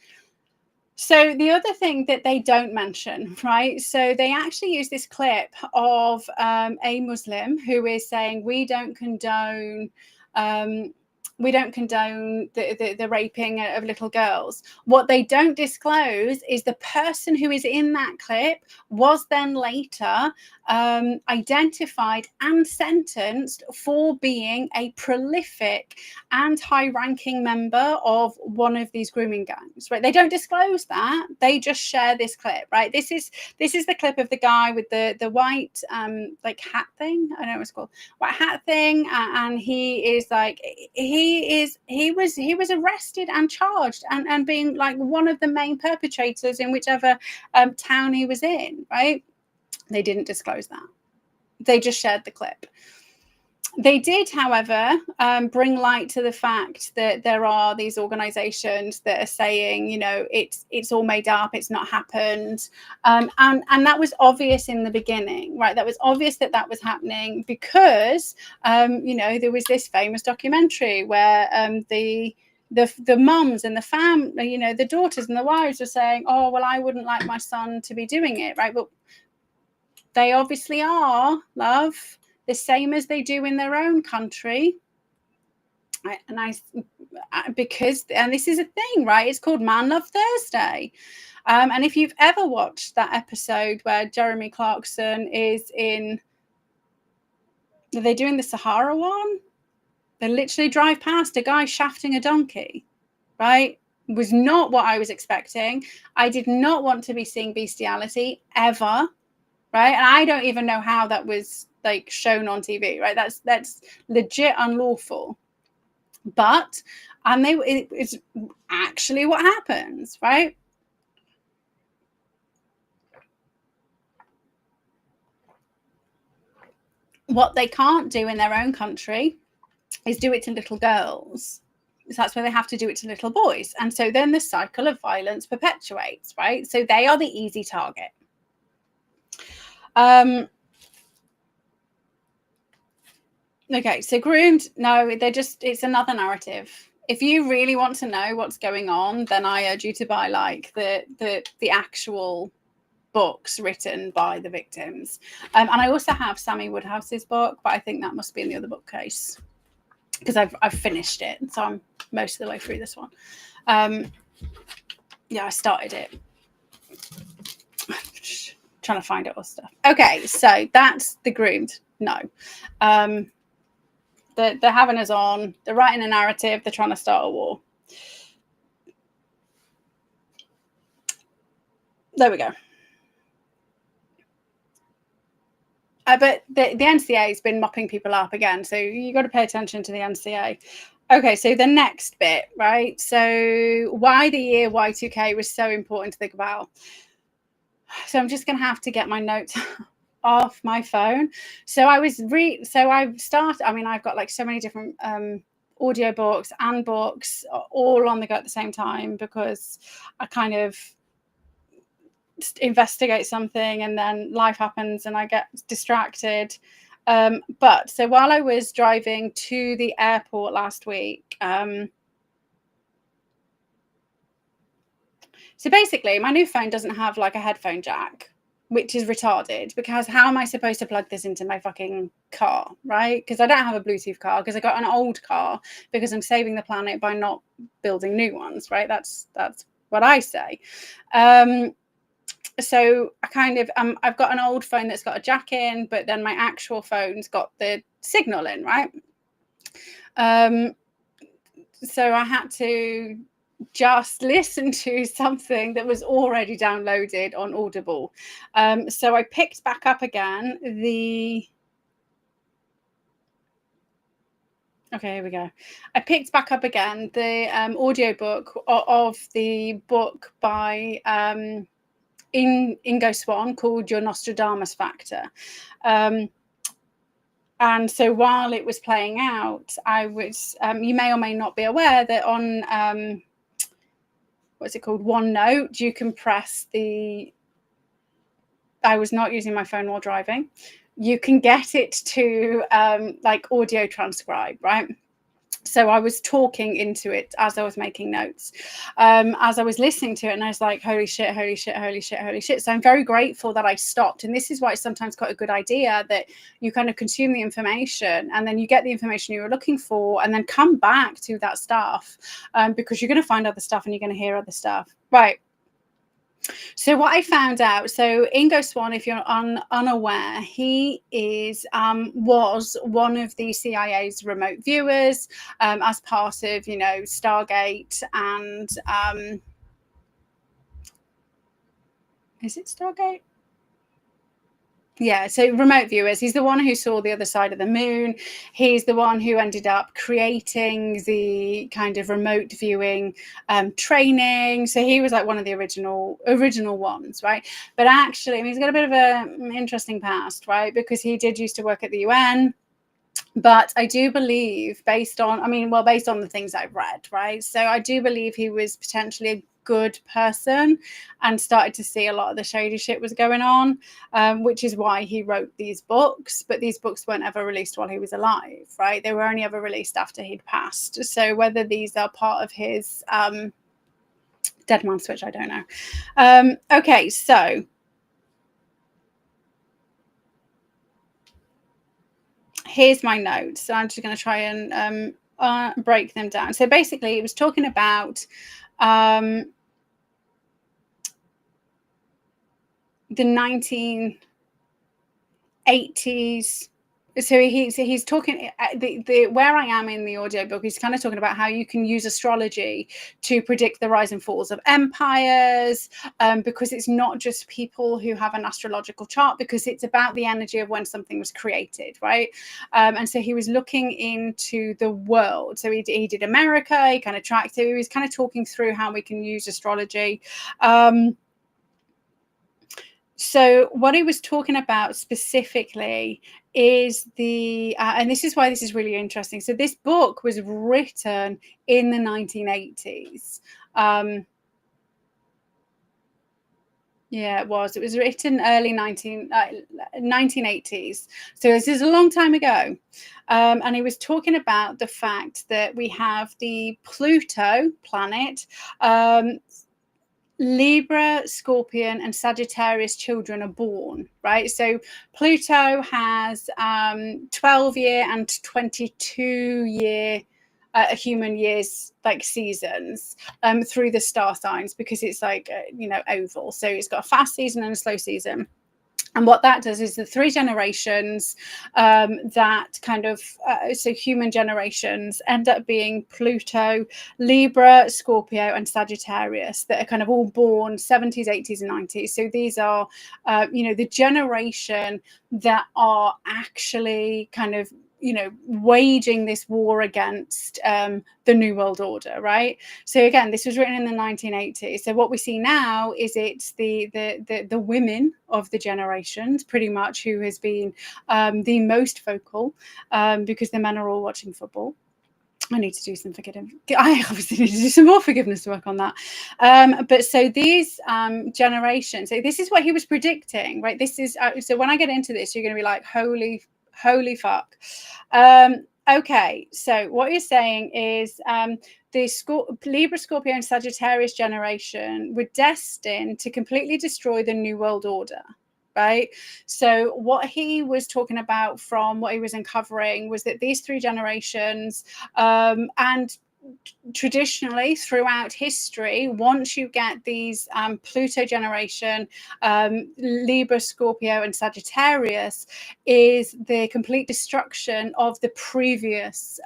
So the other thing that they don't mention, right? So they actually use this clip of a Muslim who is saying, we don't condone the raping of little girls. What they don't disclose is the person who is in that clip was then later identified and sentenced for being a prolific and high-ranking member of one of these grooming gangs, right? They don't disclose that. They just share this clip, right? This is the clip of the guy with the white like hat thing. I don't know what it's called, white hat thing, and he is like he was arrested and charged and being like one of the main perpetrators in whichever town he was in, right? They didn't disclose that. They just shared the clip. They did, however, bring light to the fact that there are these organizations that are saying, you know, it's all made up, it's not happened. And that was obvious in the beginning, right? That was obvious that was happening because, you know, there was this famous documentary where the mums and the family, you know, the daughters and the wives were saying, oh, well, I wouldn't like my son to be doing it, right? But they obviously are, love, the same as they do in their own country. Because this is a thing, right? It's called Man Love Thursday. And if you've ever watched that episode where Jeremy Clarkson is in, are they doing the Sahara one? They literally drive past a guy shafting a donkey, right? It was not what I was expecting. I did not want to be seeing bestiality ever. Right. And I don't even know how that was like shown on TV. Right. That's legit unlawful. But it's actually what happens. Right. What they can't do in their own country is do it to little girls. So that's where they have to do it to little boys. And so then the cycle of violence perpetuates. Right. So they are the easy target. Okay, so groomed, no, it's another narrative. If you really want to know what's going on, then I urge you to buy like the actual books written by the victims. And I also have Sammy Woodhouse's book, but I think that must be in the other bookcase because I've finished it. So I'm most of the way through this one. Yeah, I started it. Trying to find it all stuff. Okay, so that's the groomed. No. They're having us on. They're writing a narrative. They're trying to start a war. There we go. But the NCA has been mopping people up again. So you got to pay attention to the NCA. Okay, so the next bit, right? So why the year Y2K was so important to think about. So I'm just going to have to get my notes off my phone. So I've started, I mean, I've got like so many different audio books and books all on the go at the same time because I kind of investigate something and then life happens and I get distracted. But so while I was driving to the airport last week, so basically my new phone doesn't have like a headphone jack, which is retarded because how am I supposed to plug this into my fucking car, right? Because I don't have a Bluetooth car because I got an old car because I'm saving the planet by not building new ones, right? That's what I say. So I kind of I've got an old phone that's got a jack in, but then my actual phone's got the signal in, right? So I had to just listen to something that was already downloaded on Audible. So I picked back up again okay, here we go. I picked back up again the audiobook of the book by Ingo Swann called Your Nostradamus Factor. And so while it was playing out, I was, you may or may not be aware that on what's it called, OneNote. You can press the, I was not using my phone while driving. You can get it to like audio transcribe, right? So I was talking into it as I was making notes, as I was listening to it, and I was like, holy shit, holy shit, holy shit, holy shit. So I'm very grateful that I stopped. And this is why it's sometimes quite a good idea that you kind of consume the information and then you get the information you were looking for and then come back to that stuff, because you're going to find other stuff and you're going to hear other stuff. Right. So what I found out, so Ingo Swann, if you're unaware, he was one of the CIA's remote viewers, as part of, Stargate and is it Stargate? Yeah, so remote viewers. He's the one who saw the other side of the moon. He's the one who ended up creating the kind of remote viewing training. So he was like one of the original ones, right? But actually, I mean, he's got a bit of an interesting past, right? Because he did used to work at the UN. But I do believe, based on the things I've read, right? So I do believe he was potentially a good person and started to see a lot of the shady shit was going on, which is why he wrote these books. But these books weren't ever released while he was alive, right? They were only ever released after he'd passed. So whether these are part of his dead man switch, I don't know. Okay, so here's my notes. So I'm just going to try and break them down. So basically, it was talking about the 1980s. So he's talking the where I am in the audiobook, he's kind of talking about how you can use astrology to predict the rise and falls of empires, because it's not just people who have an astrological chart, because it's about the energy of when something was created, right? And so he was looking into the world. So he did America, he kind of tracked it. He was kind of talking through how we can use astrology. So what he was talking about specifically is and this is why this is really interesting. So this book was written in the 1980s. Yeah, it was. It was written early 1980s. So this is a long time ago. And he was talking about the fact that we have the Pluto planet, Libra, Scorpion, and Sagittarius children are born, right? So Pluto has 12-year and 22-year human years, like seasons, through the star signs, because it's like oval. So it's got a fast season and a slow season. And what that does is the three generations that kind of, so human generations end up being Pluto, Libra, Scorpio, and Sagittarius, that are kind of all born 70s, 80s, and 90s. So these are, the generation that are actually kind of, waging this war against the New World Order, right? So again, this was written in the 1980s. So what we see now is it's the women of the generations, pretty much, who has been the most vocal, because the men are all watching football. I need to do some forgiveness. I obviously need to do some more forgiveness work on that. But so these generations, so this is what he was predicting, right? This is so when I get into this, you're going to be like, holy fuck. Okay, so what you're saying is the Libra, Scorpio, and Sagittarius generation were destined to completely destroy the New World Order, right? So what he was talking about from what he was uncovering was that these three generations, and traditionally throughout history, once you get these Pluto generation, Libra, Scorpio, and Sagittarius, is the complete destruction of the previous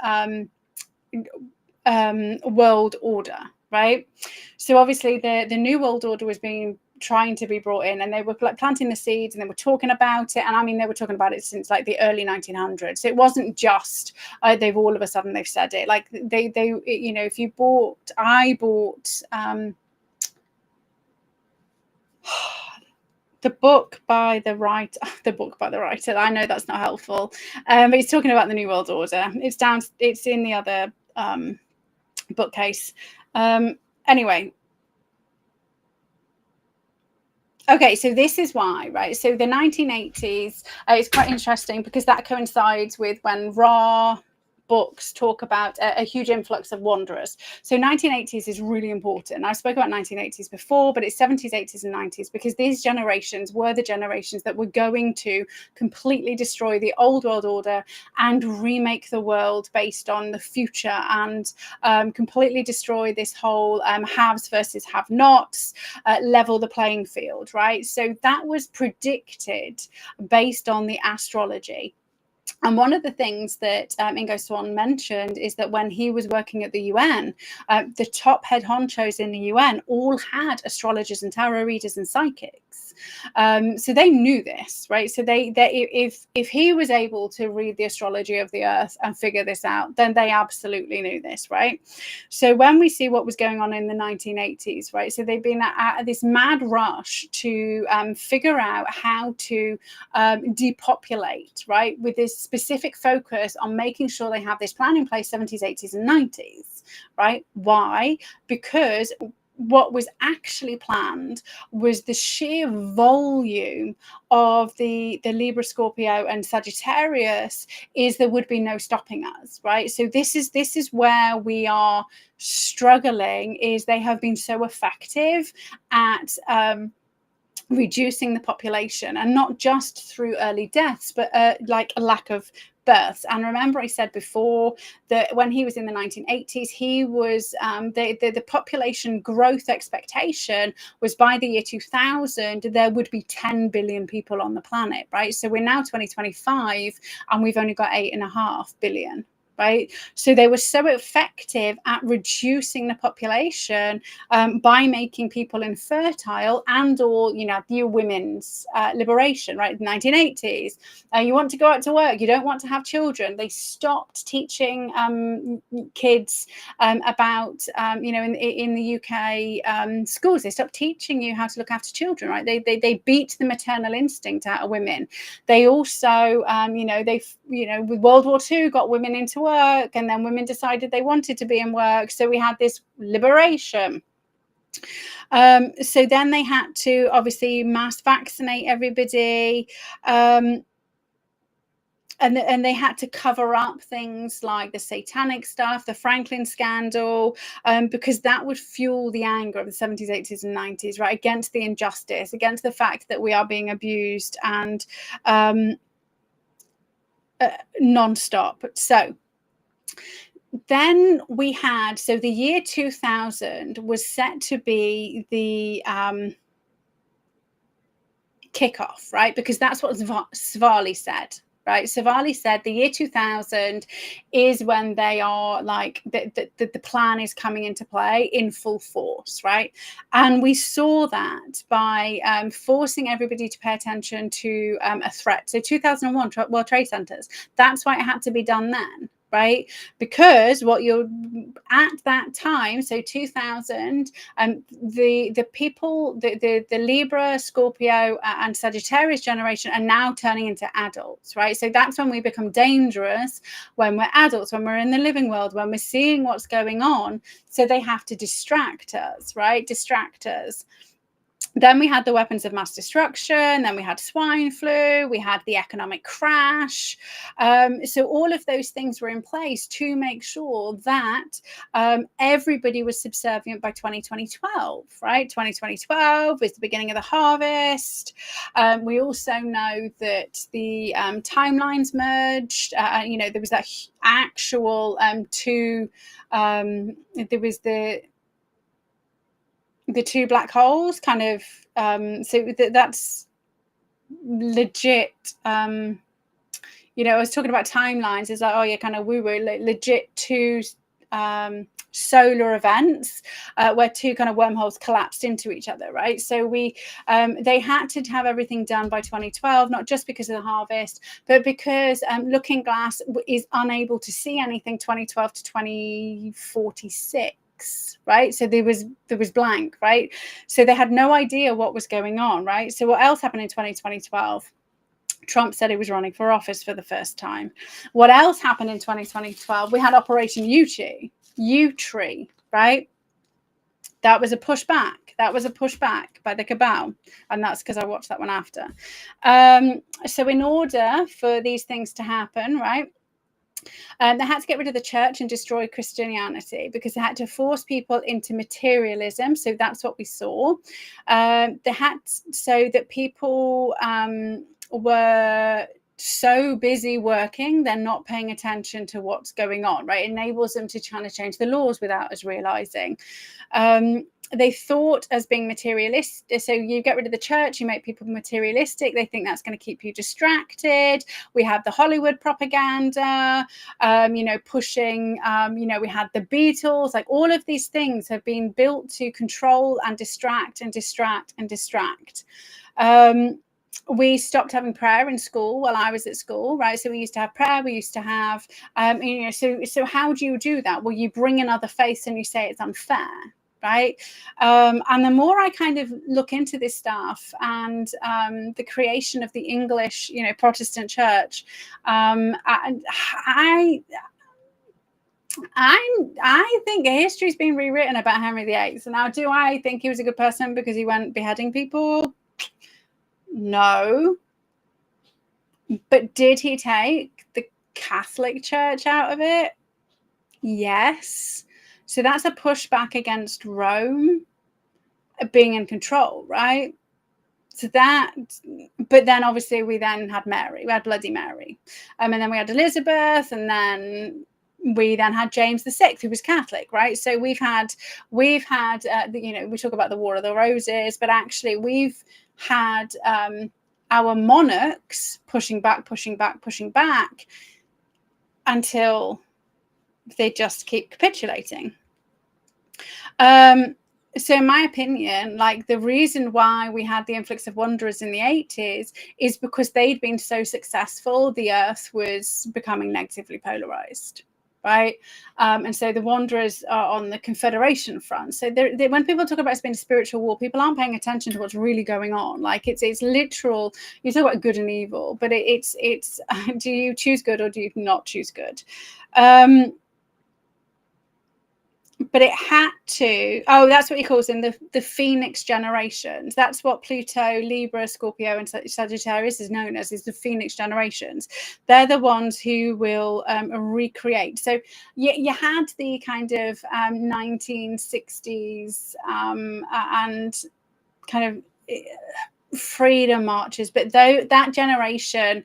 world order, right? So obviously the New World Order was trying to be brought in, and they were like planting the seeds, and they were talking about it. And I mean, they were talking about it since like the early 1900s. So it wasn't just they've all of a sudden they've said it. Like they if you bought, I bought the book by the writer. I know that's not helpful, but he's talking about the New World Order. It's in the other bookcase. Anyway, Okay, so this is why, right? So the 1980s is quite interesting because that coincides with when Ra books talk about a huge influx of wanderers. So 1980s is really important. I spoke about 1980s before, but it's 70s, 80s, and 90s because these generations were the generations that were going to completely destroy the old world order and remake the world based on the future, and completely destroy this whole haves versus have-nots, level the playing field, right? So that was predicted based on the astrology. And one of the things that Ingo Swann mentioned is that when he was working at the UN, the top head honchos in the UN all had astrologers and tarot readers and psychics. So they knew this, right? So if he was able to read the astrology of the earth and figure this out, then they absolutely knew this, right? So when we see what was going on in the 1980s, right? So they've been at this mad rush to figure out how to depopulate, right? With this specific focus on making sure they have this plan in place 70s, 80s, and 90s, right? Why? Because what was actually planned was the sheer volume of the Libra, Scorpio, and Sagittarius is there would be no stopping us, right? So this is where we are struggling, is they have been so effective at reducing the population, and not just through early deaths, but like a lack of births. And remember, I said before that when he was in the 1980s, he was the population growth expectation was by the year 2000 there would be 10 billion people on the planet, right? So we're now 2025 and we've only got 8.5 billion. Right, so they were so effective at reducing the population by making people infertile, and or the women's liberation, right? The 1980s, you want to go out to work, you don't want to have children. They stopped teaching kids about in the UK schools. They stopped teaching you how to look after children, right? They beat the maternal instinct out of women. They also with World War II got women into work, and then women decided they wanted to be in work, so we had this liberation. So then they had to obviously mass vaccinate everybody, and they had to cover up things like the satanic stuff, the Franklin scandal, because that would fuel the anger of the 70s, 80s, and 90s, right, against the injustice, against the fact that we are being abused and non-stop. So then we had, so the year 2000 was set to be the kickoff, right? Because that's what Savali said, right? Savali said the year 2000 is when they are like, the plan is coming into play in full force, right? And we saw that by forcing everybody to pay attention to a threat. So 2001 World Trade Centers, that's why it had to be done then. Right, because what you're at that time, so 2000, the people, the Libra, Scorpio, and Sagittarius generation are now turning into adults, right? So that's when we become dangerous, when we're adults, when we're in the living world, when we're seeing what's going on. So they have to distract us, right? Distract us. Then we had the weapons of mass destruction, then we had swine flu, we had the economic crash. So all of those things were in place to make sure that everybody was subservient by 2012, right? 2012 was the beginning of the harvest. We also know that the timelines merged. There was that actual there was the two black holes kind of, so that's legit. I was talking about timelines. It's like, oh yeah, kind of woo-woo, legit two solar events where two kind of wormholes collapsed into each other, right? So they had to have everything done by 2012, not just because of the harvest, but because Looking Glass is unable to see anything 2012 to 2046. Right, so there was blank, right? So they had no idea what was going on, right? So what else happened in 2012? Trump said he was running for office for the first time. What else happened in 2012? We had Operation U-Tree, right? That was a pushback. That was a pushback by the cabal. And that's because I watched that one after. So in order for these things to happen, right, they had to get rid of the church and destroy Christianity because they had to force people into materialism. So that's what we saw. They had so that people were so busy working, they're not paying attention to what's going on, right? It enables them to try to change the laws without us realizing. They thought as being materialistic. So you get rid of the church, you make people materialistic. They think that's going to keep you distracted. We have the Hollywood propaganda, pushing, we had the Beatles, like all of these things have been built to control and distract and distract and distract. We stopped having prayer in school while I was at school, right? So we used to have prayer. We used to have, so how do you do that? Well, you bring in other faiths and you say it's unfair, right? And the more I kind of look into this stuff and the creation of the English, Protestant church, I think history's been rewritten about Henry VIII. So now, do I think he was a good person because he went beheading people? No. But did he take the Catholic Church out of it? Yes. So that's a pushback against Rome being in control, right? So that, but then obviously we then had Mary, we had Bloody Mary, and then we had Elizabeth, and then we then had James VI, who was Catholic, right? So we've had, we talk about the War of the Roses, but actually we've had our monarchs pushing back until they just keep capitulating. So in my opinion, like the reason why we had the influx of wanderers in the 80s is because they'd been so successful, the earth was becoming negatively polarized, right? And so the wanderers are on the Confederation front. So when people talk about it being a spiritual war, people aren't paying attention to what's really going on. Like it's literal, you talk about good and evil, but it's do you choose good or do you not choose good? But it had to, that's what he calls them, the Phoenix generations. That's what Pluto, Libra, Scorpio, and Sagittarius is known as, is the Phoenix generations. They're the ones who will recreate. So you had the kind of 1960s and kind of freedom marches, but though that generation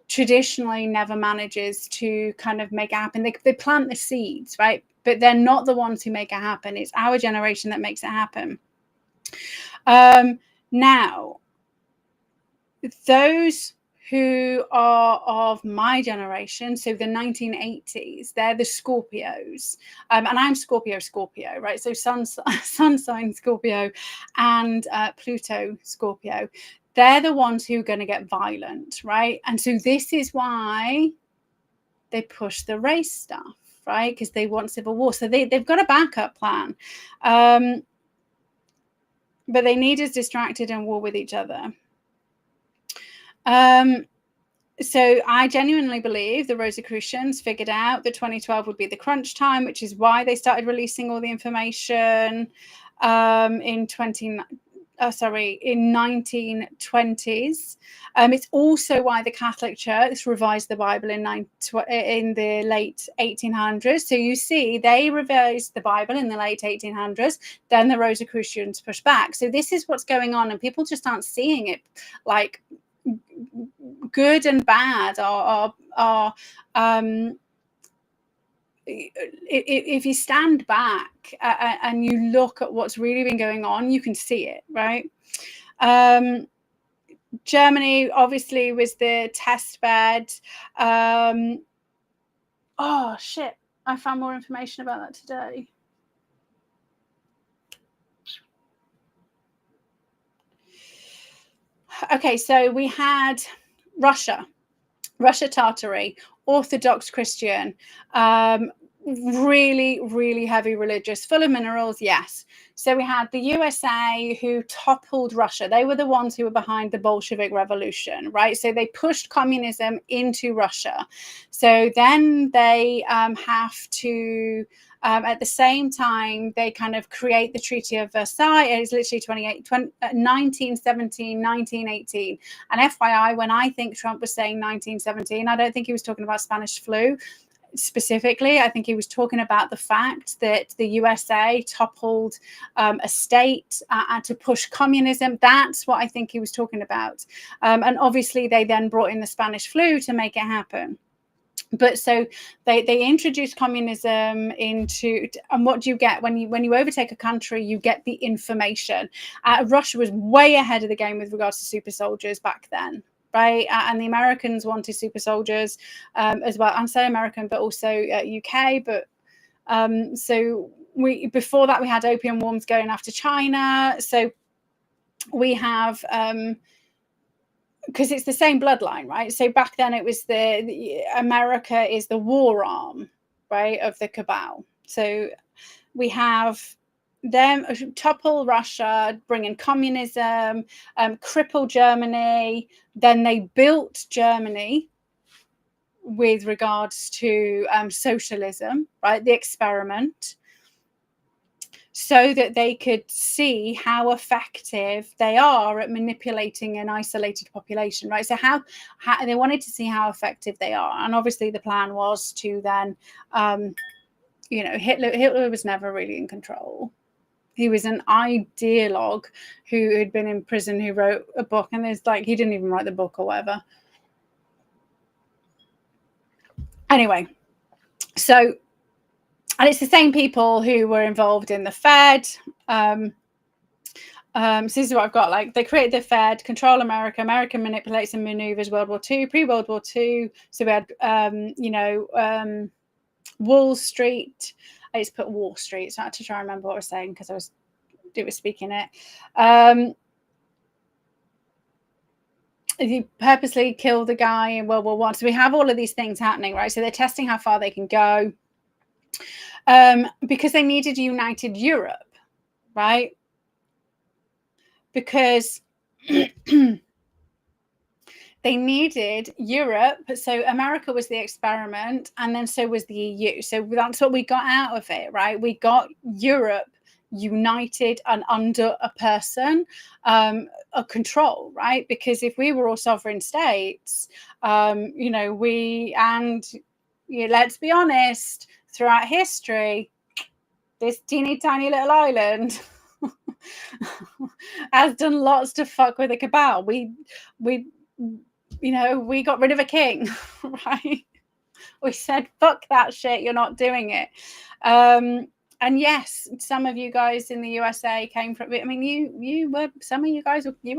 traditionally never manages to kind of make it happen. They plant the seeds, right? But they're not the ones who make it happen. It's our generation that makes it happen. Now, those who are of my generation, so the 1980s, they're the Scorpios. And I'm Scorpio, right? So sun sign Scorpio and Pluto Scorpio. They're the ones who are going to get violent, right? And so this is why they push the race stuff, right? Because they want civil war. So they've got a backup plan. But they need us distracted and war with each other. So I genuinely believe the Rosicrucians figured out that 2012 would be the crunch time, which is why they started releasing all the information in 1920s. It's also why the Catholic Church revised the Bible in the late 1800s. So you see, they revised the Bible in the late 1800s, then the Rosicrucians pushed back. So this is what's going on, and people just aren't seeing it. Like good and bad are if you stand back and you look at what's really been going on, you can see it, right? Germany obviously was the test bed. Oh shit, I found more information about that today. Okay, so we had Russia, Tartary, Orthodox Christian, really, really heavy religious, full of minerals, yes. So we had the USA who toppled Russia. They were the ones who were behind the Bolshevik Revolution, right? So they pushed communism into Russia. So then they have to At the same time, they kind of create the Treaty of Versailles. It's literally 1917, 1918. And FYI, when I think Trump was saying 1917, I don't think he was talking about Spanish flu specifically. I think he was talking about the fact that the USA toppled a state to push communism. That's what I think he was talking about. And obviously, they then brought in the Spanish flu to make it happen. But so they introduced communism into, and what do you get when you overtake a country? You get the information. Russia was way ahead of the game with regards to super soldiers back then, right? And the Americans wanted super soldiers as well. I'm saying American, but also UK. But so before that we had opium wars going after China. So we have. Because it's the same bloodline, right? So back then it was the America is the war arm, right, of the cabal. So we have them topple Russia, bring in communism, cripple Germany. Then they built Germany with regards to socialism, right? The experiment. So that they could see how effective they are at manipulating an isolated population, right? So how they wanted to see how effective they are. And obviously the plan was to then, Hitler was never really in control. He was an ideologue who had been in prison, who wrote a book, and there's he didn't even write the book or whatever. Anyway, so... And it's the same people who were involved in the Fed. So this is what I've got. They created the Fed, control America. America manipulates and maneuvers World War II, pre-World War II. So we had, Wall Street. I just put Wall Street. So I had to try and remember what I was saying because it was speaking it. He purposely killed a guy in World War I. So we have all of these things happening, right? So they're testing how far they can go. Because they needed united Europe, right? Because they needed Europe. So America was the experiment, and then so was the EU. So that's what we got out of it, right? We got Europe united and under a person, a control, right? Because if we were all sovereign states, let's be honest, throughout history, this teeny tiny little island has done lots to fuck with the cabal. We got rid of a king, right? We said, fuck that shit, you're not doing it. And yes, some of you guys in the USA came from, I mean, you were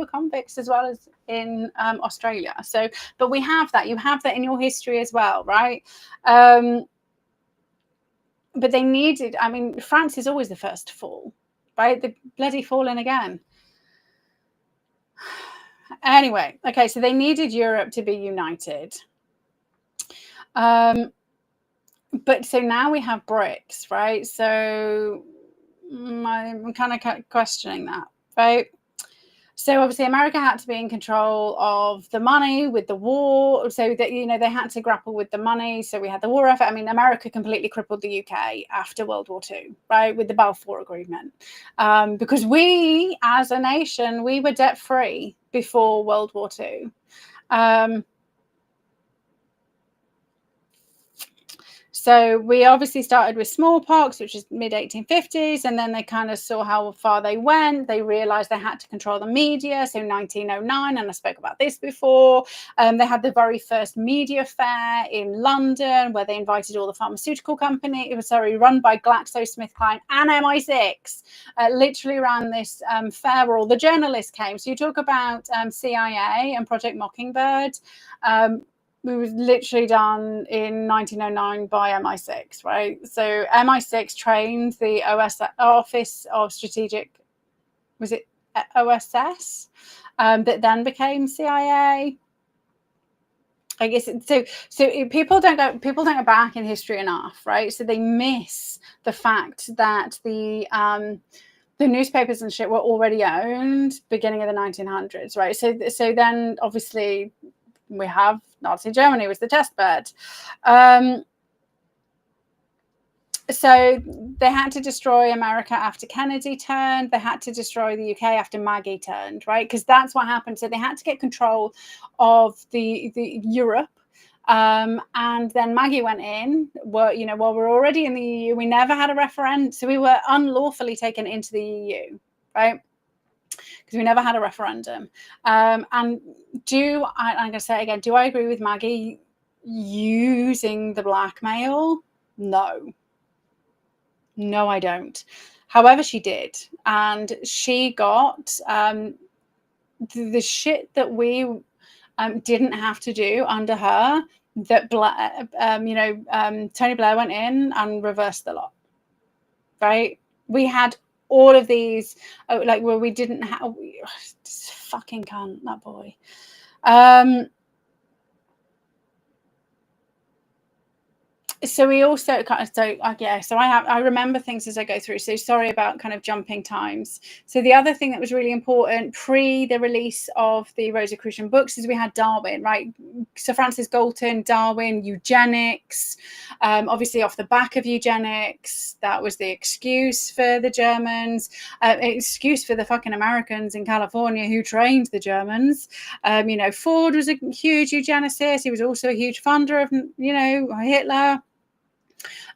convicts as well as in Australia. So, but we have that. You have that in your history as well, right? But they needed, I mean, France is always the first to fall, right? The bloody falling again. Anyway, okay, so they needed Europe to be united. But so now we have BRICS, right? So I'm kind of questioning that, right? So obviously America had to be in control of the money with the war, so that, they had to grapple with the money. So we had the war effort. I mean, America completely crippled the UK after World War II, right, with the Balfour Agreement, because we, as a nation, we were debt-free before World War II. So we obviously started with smallpox, which is mid-1850s, and then they kind of saw how far they went. They realized they had to control the media. So 1909, and I spoke about this before, they had the very first media fair in London where they invited all the pharmaceutical companies. It was, run by GlaxoSmithKline and MI6, literally ran this fair where all the journalists came. So you talk about CIA and Project Mockingbird. It was literally done in 1909 by MI6, right? So MI6 trained the Office of Strategic, was it OSS, that then became CIA. I guess people don't go back in history enough, right? So they miss the fact that the newspapers and shit were already owned beginning of the 1900s, right? So then obviously we have Nazi Germany was the test bed. So they had to destroy America after Kennedy turned. They had to destroy the UK after Maggie turned, right? Because that's what happened. So they had to get control of the Europe. And then Maggie went in. While we're already in the EU, we never had a referendum. So we were unlawfully taken into the EU, right? Because we never had a referendum. And I'm going to say it again, do I agree with Maggie using the blackmail? No, I don't. However, she did. And she got the shit that we didn't have to do under her, that Tony Blair went in and reversed the lot, right? We had all of these, where we didn't have, fucking cunt, that boy. So we also I remember things as I go through. So sorry about kind of jumping times. So the other thing that was really important pre the release of the Rosicrucian books is we had Darwin, right? Sir Francis Galton, Darwin, eugenics. Obviously, off the back of eugenics, that was the excuse for the Germans, excuse for the fucking Americans in California who trained the Germans. Ford was a huge eugenicist. He was also a huge funder of, Hitler.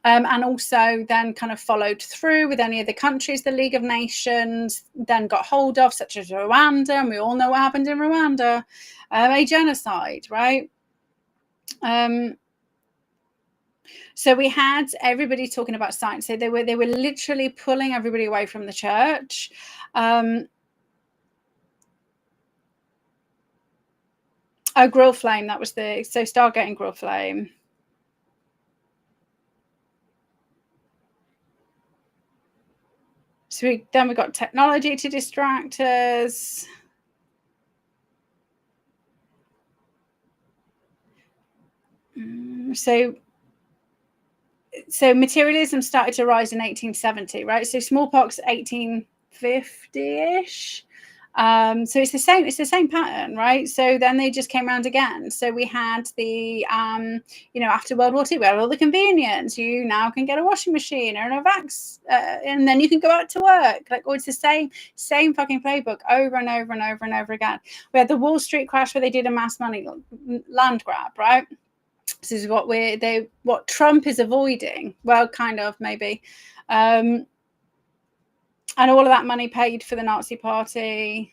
And also then kind of followed through with any of the countries the League of Nations then got hold of, such as Rwanda, and we all know what happened in Rwanda, a genocide, right? So we had everybody talking about science. So they were literally pulling everybody away from the church. Grill Flame, that was so Stargate and Grill Flame. So we got technology to distract us. So materialism started to rise in 1870, right? So smallpox 1850-ish. So it's the same pattern, right? So then they just came around again. So we had the after World War II, we had all the convenience. You now can get a washing machine or a vax, and then you can go out to work. It's the same fucking playbook over and over and over and over again. We had the Wall Street crash where they did a mass money land grab, right? This is what Trump is avoiding. Well, kind of, maybe. And all of that money paid for the Nazi Party.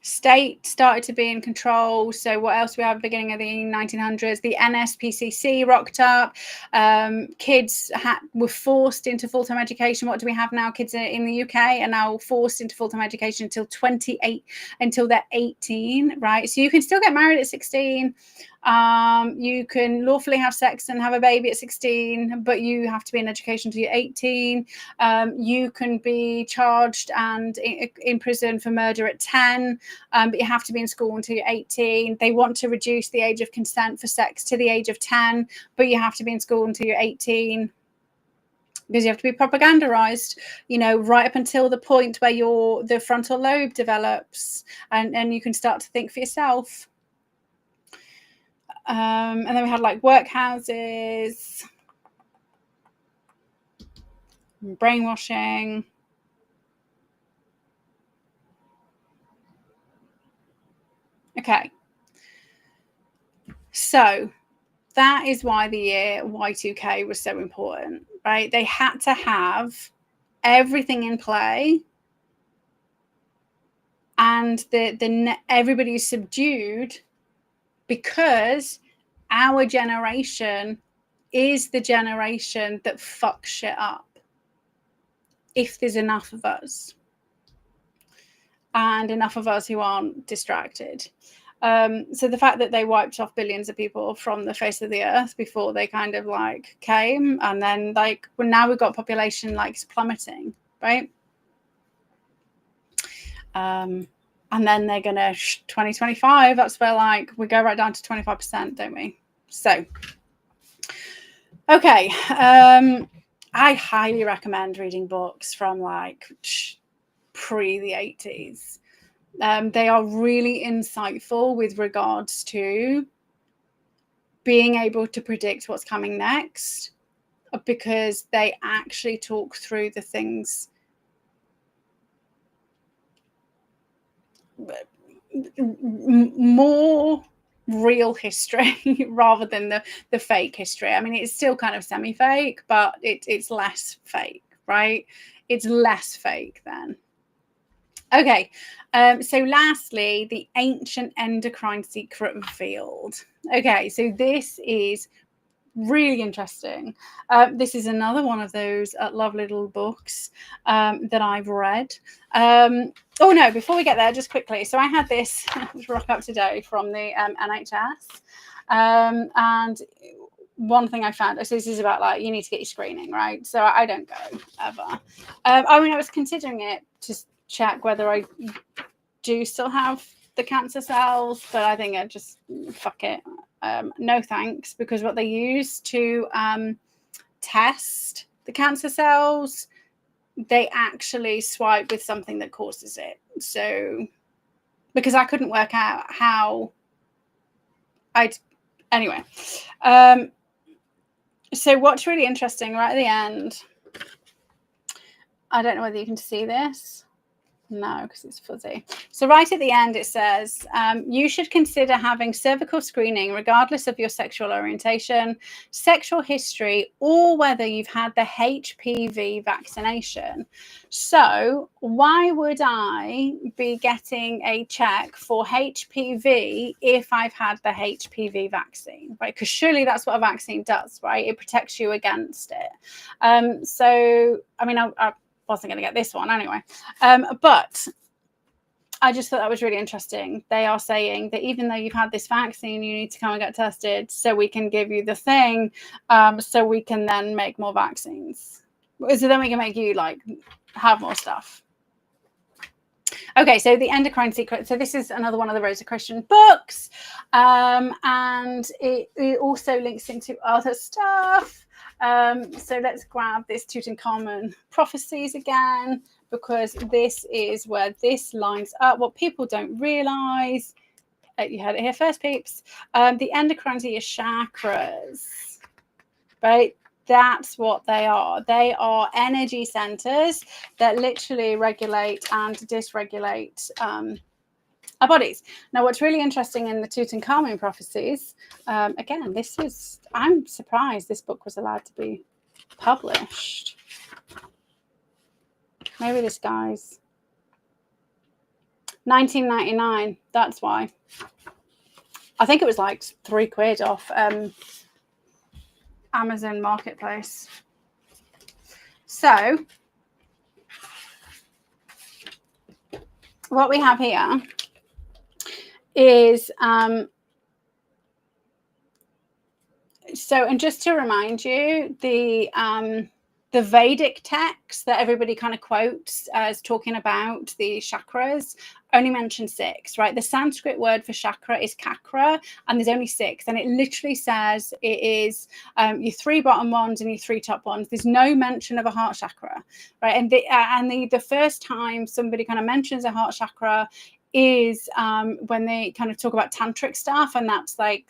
State started to be in control. So what else we have at the beginning of the 1900s? The NSPCC rocked up. Kids were forced into full-time education. What do we have now? Kids in the UK are now forced into full-time education until they're 18, right? So you can still get married at 16. You can lawfully have sex and have a baby at 16, but you have to be in education until you're 18. You can be charged and in prison for murder at 10, but you have to be in school until you're 18. They want to reduce the age of consent for sex to the age of 10, but you have to be in school until you're 18. Because you have to be propagandized, right up until the point where the frontal lobe develops and you can start to think for yourself. And then we had workhouses, brainwashing. Okay. So that is why the year Y2K was so important, right? They had to have everything in play, and everybody is subdued because our generation is the generation that fucks shit up if there's enough of us, and enough of us who aren't distracted. So the fact that they wiped off billions of people from the face of the earth before they kind of came, and then now we've got population plummeting, right? And then they're gonna 2025. That's where we go right down to 25%, don't we? So, okay. I highly recommend reading books from pre the 80s. They are really insightful with regards to being able to predict what's coming next, because they actually talk through the things more real history rather than the fake history. I mean, it's still kind of semi-fake, but it's less fake, right? It's less fake then. Okay, so lastly, the ancient endocrine secret revealed. Okay, so this is really interesting. This is another one of those lovely little books that I've read. Oh no, before we get there, just quickly. So I had this rock up today from the NHS. And one thing I found, so this is about like, you need to get your screening, right? So I don't go ever. I mean, I was considering it to check whether I do still have the cancer cells, but I think I just fuck it. No thanks, because what they use to test the cancer cells, they actually swipe with something that causes it. So, because I couldn't work out how anyway. So what's really interesting right at the end, I don't know whether you can see this. No, because it's fuzzy. So right at the end, it says, you should consider having cervical screening regardless of your sexual orientation, sexual history, or whether you've had the HPV vaccination. So why would I be getting a check for HPV if I've had the HPV vaccine, right? Because surely that's what a vaccine does, right? It protects you against it. So, I mean, I wasn't going to get this one anyway, but I just thought that was really interesting. They are saying that even though you've had this vaccine, you need to come and get tested so we can give you the thing, so we can then make more vaccines, so then we can make you like have more stuff. Okay, so the Endocrine Secret. So this is another one of the Rosicrucian books, and it also links into other stuff. So let's grab this Tutankhamun prophecies again, because this is where this lines up. What people don't realize, you heard it here first, peeps. The endocrine are your chakras, right? That's what they are. They are energy centers that literally regulate and dysregulate our bodies. Now, what's really interesting in the Tutankhamun prophecies, again, I'm surprised this book was allowed to be published. Maybe this guy's 1999. That's why. I think it was like £3 off Amazon Marketplace. So what we have here is so, and just to remind you, the Vedic text that everybody kind of quotes as talking about the chakras only mention 6, right? The Sanskrit word for chakra is kakra, and there's only 6. And it literally says it is your 3 bottom ones and your 3 top ones. There's no mention of a heart chakra, right? And the first time somebody kind of mentions a heart chakra is when they kind of talk about tantric stuff, and that's like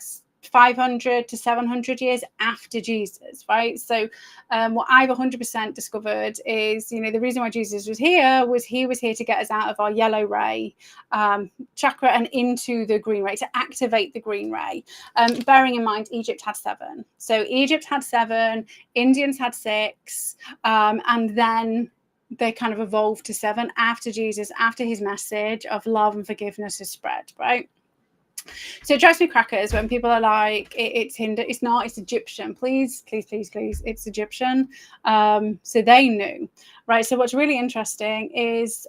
500 to 700 years after Jesus, right? So what I've 100% discovered is, the reason why Jesus was here was he was here to get us out of our yellow ray chakra and into the green ray, to activate the green ray. Bearing in mind, Egypt had 7. So Egypt had 7, Indians had 6, and then they kind of evolved to 7 after Jesus, after his message of love and forgiveness has spread, right? So it drives me crackers when people are like, it's Hindu. It's not, it's Egyptian. Please, it's Egyptian. So they knew, right? So what's really interesting is,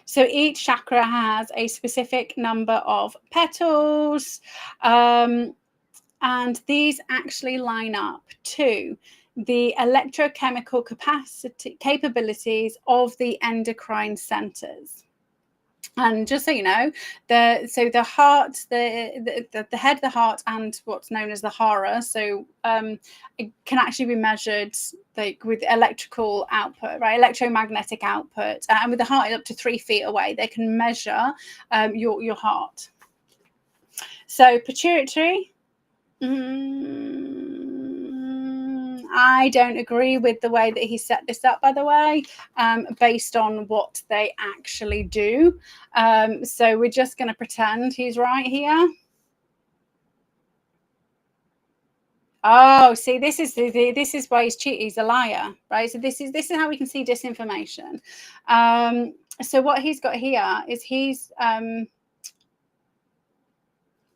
so each chakra has a specific number of petals, and these actually line up to the electrochemical capabilities of the endocrine centers. And just so you know, the heart, the head, the heart, and what's known as the hara, so it can actually be measured like with electrical output, right? Electromagnetic output, and with the heart up to 3 feet away, they can measure your heart. So pituitary. I don't agree with the way that he set this up, by the way, based on what they actually do. So we're just going to pretend he's right here. Oh, see, this is why he's cheating. He's a liar, right? So this is how we can see disinformation. So what he's got here is he's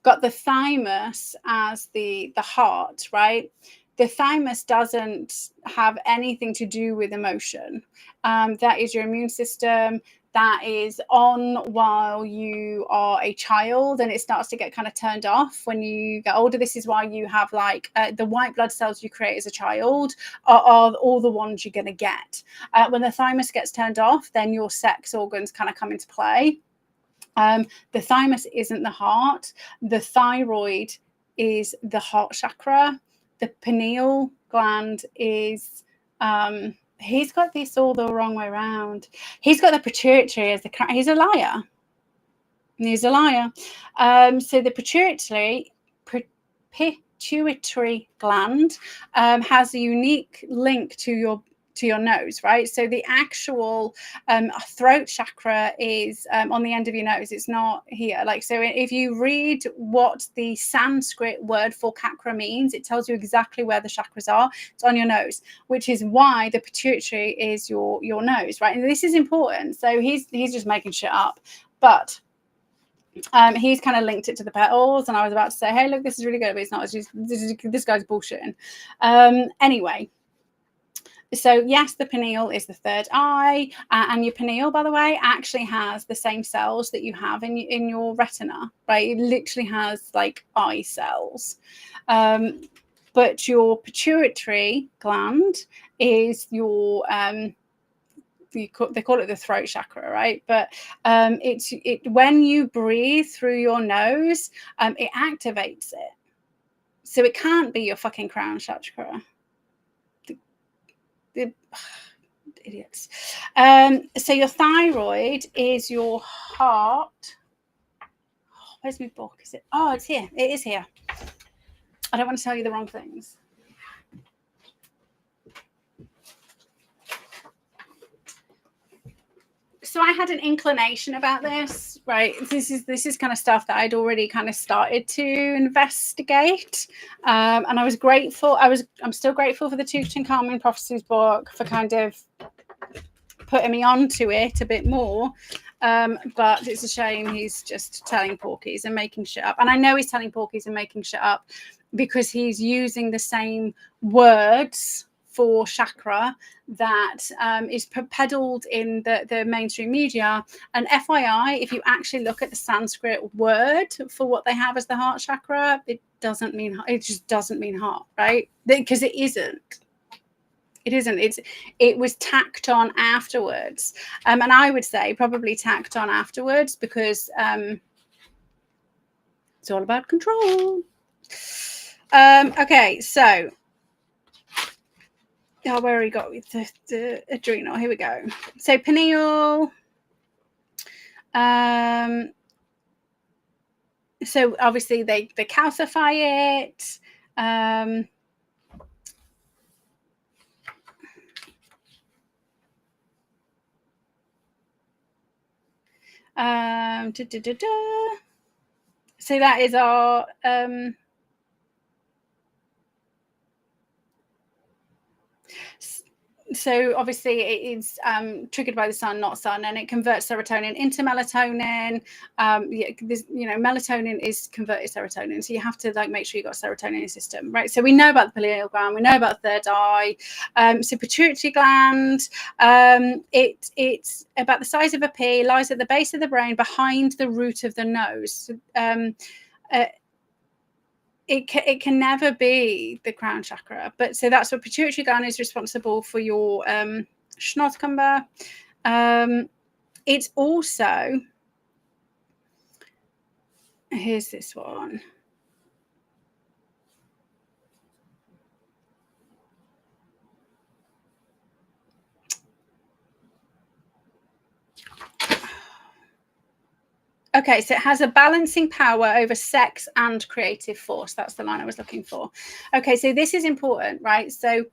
got the thymus as the heart, right? The thymus doesn't have anything to do with emotion. That is your immune system. That is on while you are a child, and it starts to get kind of turned off when you get older. This is why you have like the white blood cells you create as a child are all the ones you're going to get. When the thymus gets turned off, then your sex organs kind of come into play. The thymus isn't the heart. The thyroid is the heart chakra. The pineal gland is, he's got this all the wrong way around. He's got the pituitary as he's a liar. He's a liar. So the pituitary gland has a unique link to your nose, right? So the actual throat chakra is on the end of your nose. It's not here. Like, so if you read what the Sanskrit word for chakra means, it tells you exactly where the chakras are. It's on your nose, which is why the pituitary is your nose, right? And this is important. So he's just making shit up, but he's kind of linked it to the petals, and I was about to say, hey, look, this is really good, but it's not. It's just, this guy's bullshitting. Anyway. So yes, the pineal is the third eye, and your pineal, by the way, actually has the same cells that you have in your retina, right? It literally has like eye cells. But your pituitary gland is your they call it the throat chakra, right? But it's when you breathe through your nose, it activates it. So it can't be your fucking crown chakra. Idiots. So your thyroid is your heart. Oh, where's my book? Is it? Oh, it's here. It is here. I don't want to tell you the wrong things. So I had an inclination about this, right? This is kind of stuff that I'd already kind of started to investigate, and I was grateful. I'm still grateful for the Tutankhamun Prophecies book for kind of putting me onto it a bit more. But it's a shame he's just telling porkies and making shit up. And I know he's telling porkies and making shit up because he's using the same words for chakra that is peddled in the mainstream media. And FYI, if you actually look at the Sanskrit word for what they have as the heart chakra, it just doesn't mean heart, right? Because it isn't. It isn't. It was tacked on afterwards, and I would say probably tacked on afterwards because it's all about control. Okay, so where we got with the adrenal? Here we go. So pineal. So obviously they calcify it. So that is our so obviously it is triggered by the sun, not sun, and it converts serotonin into melatonin. Melatonin is converted serotonin, so you have to like make sure you got serotonin in your system, right? So we know about the pineal gland, we know about the third eye. So pituitary gland, it's about the size of a pea, lies at the base of the brain, behind the root of the nose. It can never be the crown chakra, but so that's what pituitary gland is responsible for your schnotzcumber. It's also Here's this one. Okay, so it has a balancing power over sex and creative force. That's the line I was looking for. Okay, so this is important, right? So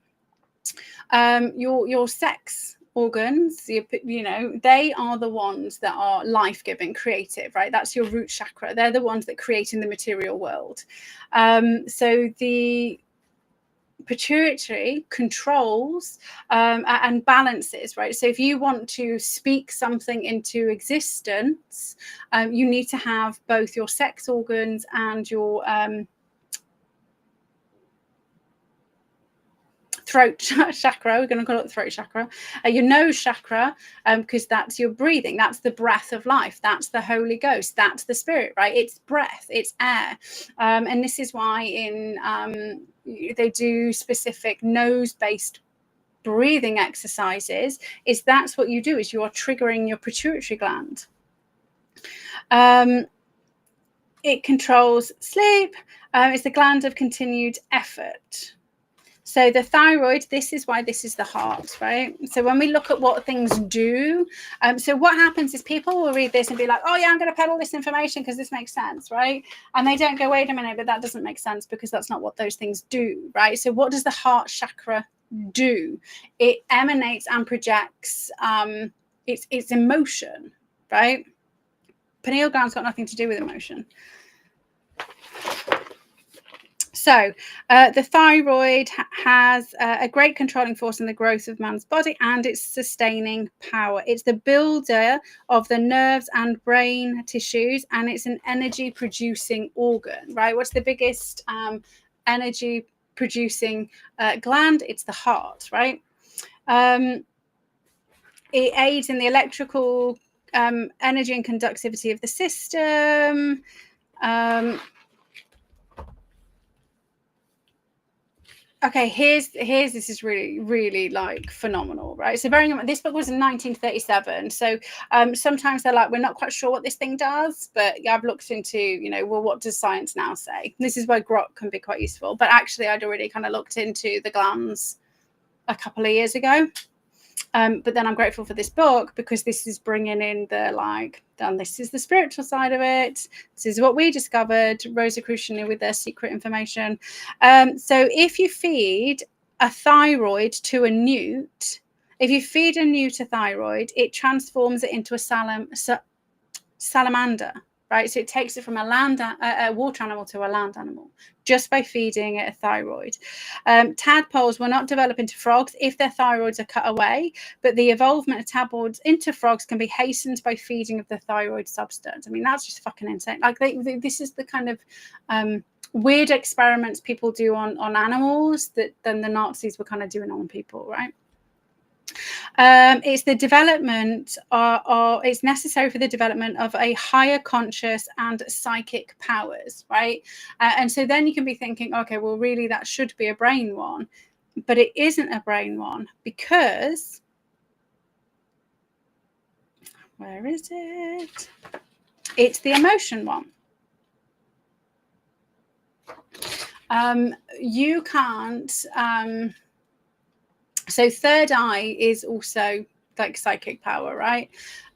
your sex organs, you know, they are the ones that are life-giving, creative, right? That's your root chakra. They're the ones that create in the material world. So the pituitary controls and balances, right? So if you want to speak something into existence, you need to have both your sex organs and your throat chakra. We're going to call it the throat chakra, your nose chakra, because that's your breathing. That's the breath of life. That's the Holy Ghost. That's the spirit, right? It's breath, it's air. And this is why they do specific nose-based breathing exercises. Is that's what you do, is you are triggering your pituitary gland. It controls sleep. It's the gland of continued effort. So the thyroid, this is why this is the heart, right? So when we look at what things do, so what happens is people will read this and be like, oh yeah, I'm going to peddle this information because this makes sense, right? And they don't go, wait a minute, but that doesn't make sense because that's not what those things do, right? So what does the heart chakra do? It emanates and projects its emotion, right? Pineal gland's got nothing to do with emotion. So the thyroid has a great controlling force in the growth of man's body and its sustaining power. It's the builder of the nerves and brain tissues, and it's an energy producing organ, right? What's the biggest energy producing gland? It's the heart, right? It aids in the electrical energy and conductivity of the system. Okay, here's this is really like phenomenal, right? So bearing in mind, this book was in 1937. So sometimes they're like, we're not quite sure what this thing does, but yeah, I've looked into, you know, well, what does science now say? This is why grok can be quite useful. But actually, I'd already kind of looked into the glands a couple of years ago. But then I'm grateful for this book because this is bringing in the like, and this is the spiritual side of it. This is what we discovered, Rosicrucian with their secret information. So if you feed a thyroid to a newt, if you feed a newt a thyroid, it transforms it into a salamander. Right, so it takes it from a water animal to a land animal just by feeding it a thyroid. Tadpoles will not develop into frogs if their thyroids are cut away, but the evolvement of tadpoles into frogs can be hastened by feeding of the thyroid substance. I mean, that's just fucking insane. Like this is the kind of weird experiments people do on animals that then the Nazis were kind of doing on people, right? It's the development it's necessary for the development of a higher conscious and psychic powers, right? And so then you can be thinking, okay, well, really that should be a brain one, but it isn't a brain one because where is it? It's the emotion one. You can't so third eye is also like psychic power, right?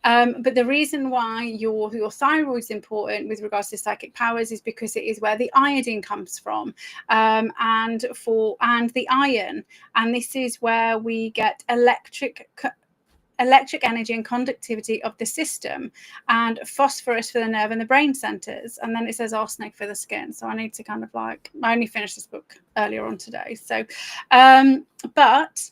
But the reason why your thyroid is important with regards to psychic powers is because it is where the iodine comes from, and the iron, and this is where we get electric energy and conductivity of the system, and phosphorus for the nerve and the brain centers, and then it says arsenic for the skin. So I need to kind of like, I only finished this book earlier on today, so but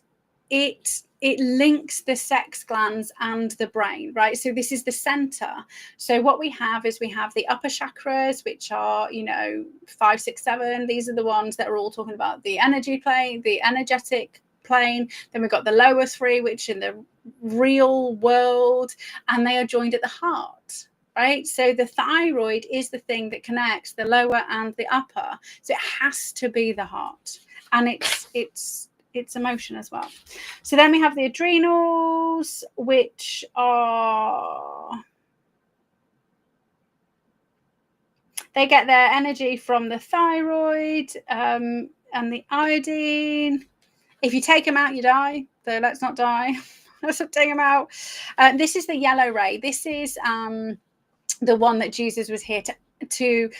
it links the sex glands and the brain, right? So this is the center. So what we have is we have the upper chakras, which are, you know, 5, 6, 7. These are the ones that are all talking about the energy plane, the energetic plane. Then we've got the lower 3, which in the real world, and they are joined at the heart, right? So the thyroid is the thing that connects the lower and the upper. So it has to be the heart, and it's emotion as well. So then we have the adrenals, which are They get their energy from the thyroid and the iodine. If you take them out, you die. So let's not die. Let's not take them out. This is the yellow ray. This is the one that Jesus was here to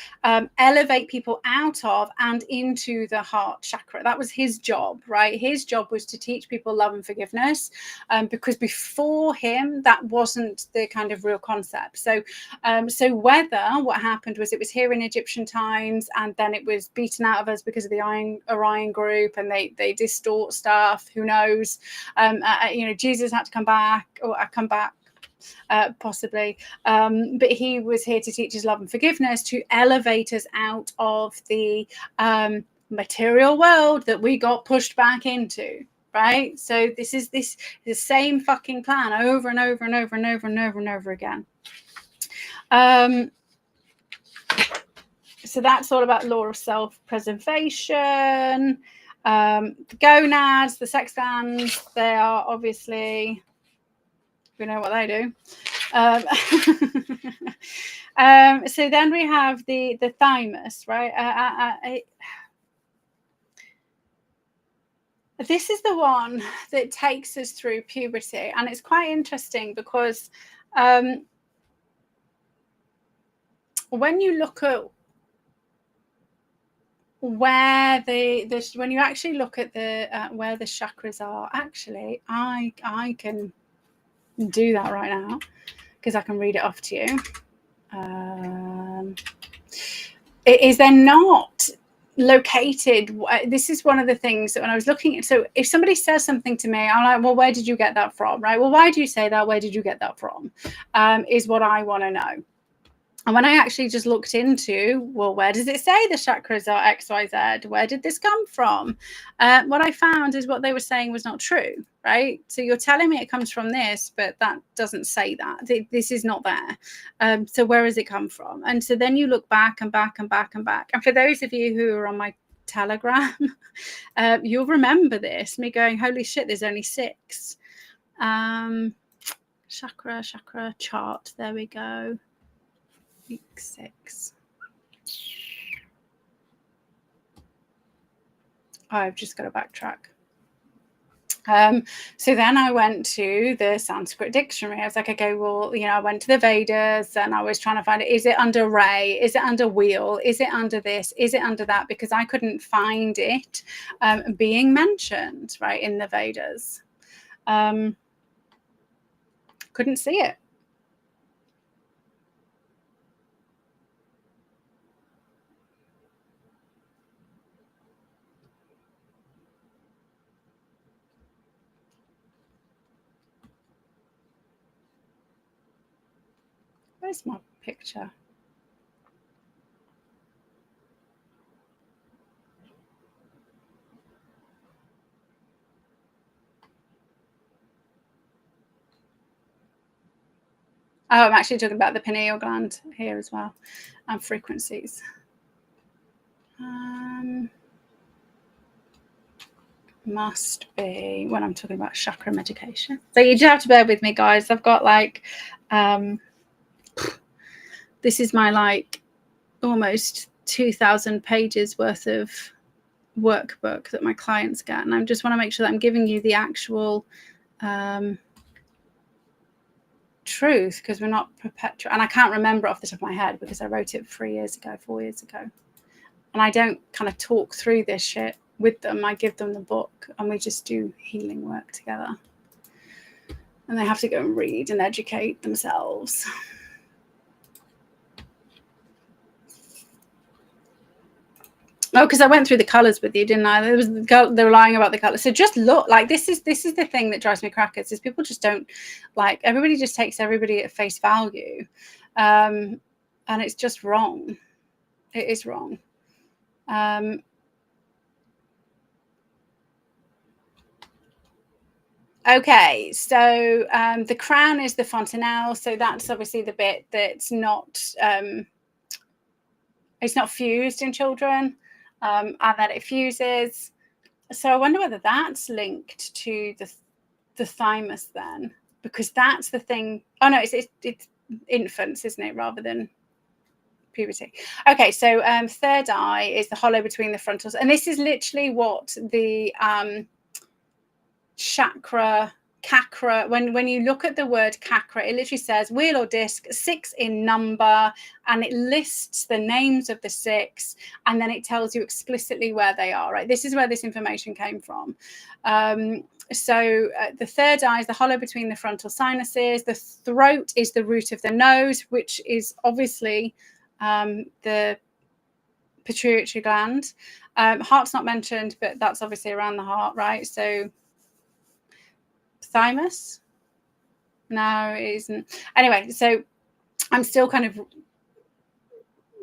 elevate people out of and into the heart chakra. That was his job, right? His job was to teach people love and forgiveness, because before him, that wasn't the kind of real concept. So what happened was, it was here in Egyptian times, and then it was beaten out of us because of the Orion group, and they distort stuff. Who knows? Jesus had to come back, possibly, but he was here to teach us love and forgiveness, to elevate us out of the material world that we got pushed back into, right? So this is the same fucking plan over and over and over and over and over and over again. So that's all about law of self-preservation. The gonads, the sex glands, they are obviously, we know what they do. So then we have the thymus, right? This is the one that takes us through puberty, and it's quite interesting because when you look at where when you actually look at where the chakras are, actually, I can do that right now because I can read it off to you. Is there not located? This is one of the things that when I was looking at, so if somebody says something to me, I'm like, well, where did you get that from? Right? Well, why do you say that? Where did you get that from? Is what I want to know. And when I actually just looked into, well, where does it say the chakras are X, Y, Z? Where did this come from? What I found is what they were saying was not true, right? So you're telling me it comes from this, but that doesn't say that. This is not there. So where has it come from? And so then you look back and back and back and back. And for those of you who are on my Telegram, you'll remember this, me going, holy shit, there's only 6. Chakra chart. There we go. Week 6. I've just got to backtrack. So then I went to the Sanskrit dictionary. I was like, okay, well, I went to the Vedas and I was trying to find it. Is it under ray? Is it under wheel? Is it under this? Is it under that? Because I couldn't find it being mentioned, right, in the Vedas. Couldn't see it. Where's my picture? Oh, I'm actually talking about the pineal gland here as well, and frequencies. Must be when I'm talking about chakra medication. So you do have to bear with me, guys. I've got this is my almost 2,000 pages worth of workbook that my clients get, and I just want to make sure that I'm giving you the actual truth, because we're not perpetual. And I can't remember off the top of my head because I wrote it 4 years ago, and I don't kind of talk through this shit with them. I give them the book and we just do healing work together, and they have to go and read and educate themselves. Oh, because I went through the colors with you, didn't I? They were lying about the colors. So just look, this is the thing that drives me crackers, is people just don't, everybody just takes everybody at face value, and it's just wrong. It is wrong. Okay, so the crown is the fontanelle, so that's obviously the bit that's not it's not fused in children, and then it fuses. So I wonder whether that's linked to the thymus then, because that's the thing. Oh no, it's infants, isn't it, rather than puberty. Okay, so third eye is the hollow between the frontals, and this is literally what the chakra when you look at the word chakra, it literally says wheel or disc, 6 in number, and it lists the names of the 6, and then it tells you explicitly where they are, right? This is where this information came from. So the third eye is the hollow between the frontal sinuses. The throat is the root of the nose, which is obviously the pituitary gland. Heart's not mentioned, but that's obviously around the heart, right? So thymus? No, it isn't. Anyway, so I'm still kind of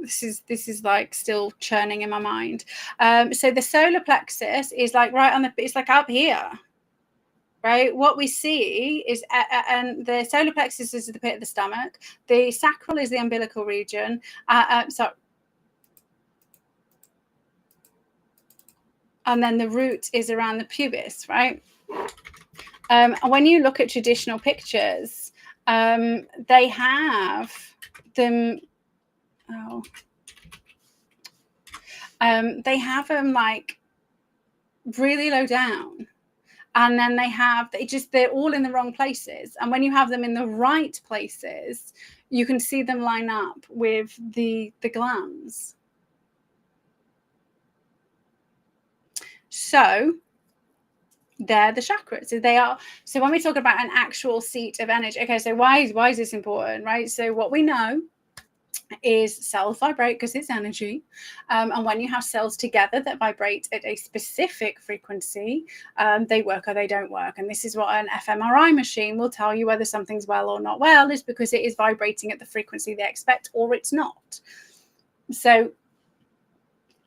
this is like still churning in my mind. So the solar plexus is like right on the, it's like up here, right? What we see is, and the solar plexus is the pit of the stomach. The sacral is the umbilical region. And then the root is around the pubis, right? And when you look at traditional pictures, they have them. They have them like really low down, and then they're all in the wrong places. And when you have them in the right places, you can see them line up with the glands. So they're the chakras. So they are. So when we talk about an actual seat of energy, okay, so why is this important, right? So what we know is cells vibrate because it's energy, and when you have cells together that vibrate at a specific frequency, they work or they don't work. And this is what an fMRI machine will tell you whether something's well or not well, is because it is vibrating at the frequency they expect, or it's not. So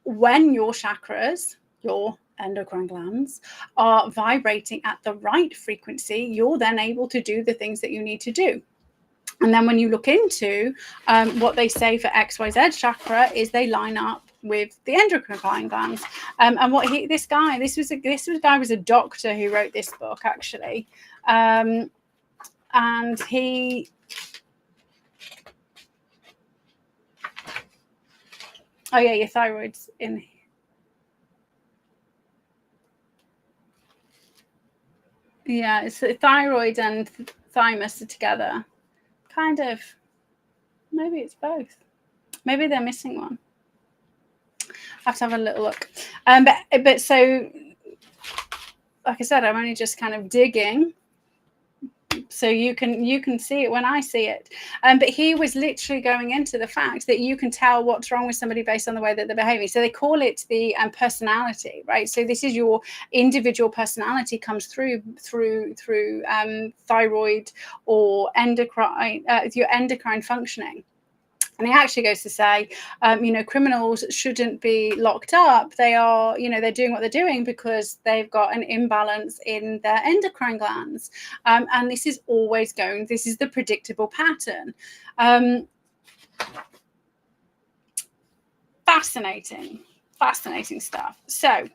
when your chakras, your endocrine glands, are vibrating at the right frequency, you're then able to do the things that you need to do. And then when you look into what they say for XYZ chakra, is they line up with the endocrine glands. And what this guy was a doctor who wrote this book, actually. And he, oh yeah, your thyroid's in. Yeah, it's the thyroid and thymus are together. Kind of. Maybe it's both. Maybe they're missing one. I have to have a little look. But so, like I said, I'm only just kind of digging, so you can see it when I see it. But he was literally going into the fact that you can tell what's wrong with somebody based on the way that they're behaving. So they call it the personality, right? So this is your individual personality comes through thyroid or endocrine, your endocrine functioning. And he actually goes to say, criminals shouldn't be locked up. They are, they're doing what they're doing because they've got an imbalance in their endocrine glands. And this is always this is the predictable pattern. Fascinating stuff. So,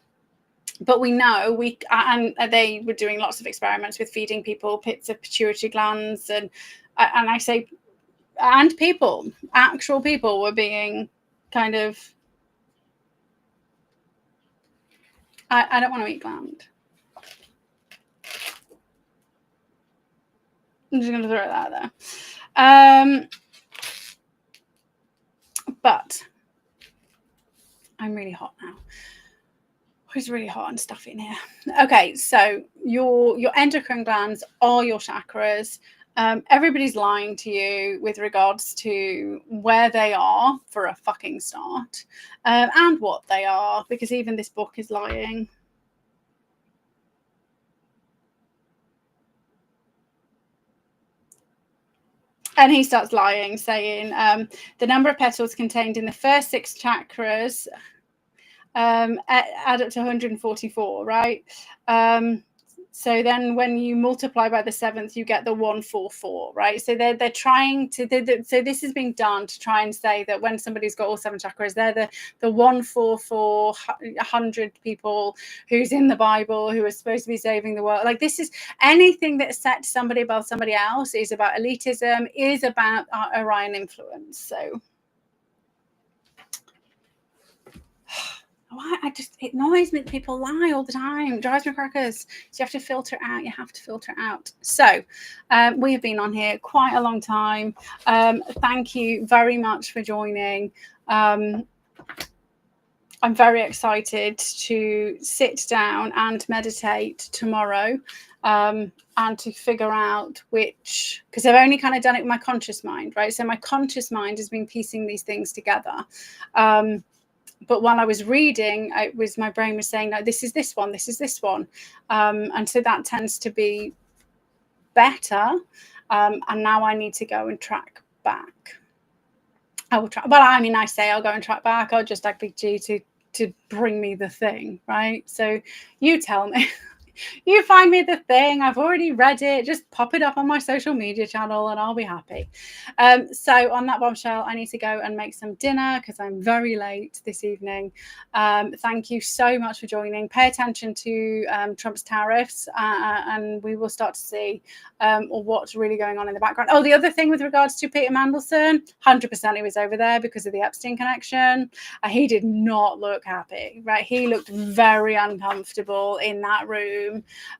but we know and they were doing lots of experiments with feeding people pits of pituitary glands. And I say, and actual people were being kind of, I don't want to eat gland. I'm just going to throw that out there. But I'm really hot now. It's really hot and stuffy in here. Okay, so your endocrine glands are your chakras. Everybody's lying to you with regards to where they are for a fucking start, and what they are, because even this book is lying. And he starts lying, saying the number of petals contained in the first 6 chakras add up to 144, right? So then when you multiply by the 7th, you get the 144, right? So they're trying to, so this is being done to try and say that when somebody's got all 7 chakras, they're the 144 100 people who's in the Bible, who are supposed to be saving the world. Like, this is anything that sets somebody above somebody else is about elitism, is about Orion influence. So why it annoys me that people lie all the time. It drives me crackers. So you have to filter it out. You have to filter it out. So we have been on here quite a long time. Thank you very much for joining. I'm very excited to sit down and meditate tomorrow, and to figure out which, because I've only kind of done it with my conscious mind, right? So my conscious mind has been piecing these things together. But while I was reading, my brain was saying, no, this is this one, this is this one. And so that tends to be better. And now I need to go and track back. I will try. Well, I mean, I say I'll go and track back. I'll just ask Big G to bring me the thing, right? So you tell me. You find me the thing. I've already read it. Just pop it up on my social media channel and I'll be happy. So on that bombshell, I need to go and make some dinner because I'm very late this evening. Thank you so much for joining. Pay attention to Trump's tariffs, and we will start to see what's really going on in the background. Oh, the other thing with regards to Peter Mandelson, 100% he was over there because of the Epstein connection. He did not look happy, right? He looked very uncomfortable in that room.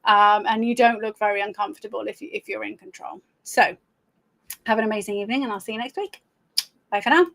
And you don't look very uncomfortable if you're in control. So have an amazing evening and I'll see you next week. Bye for now.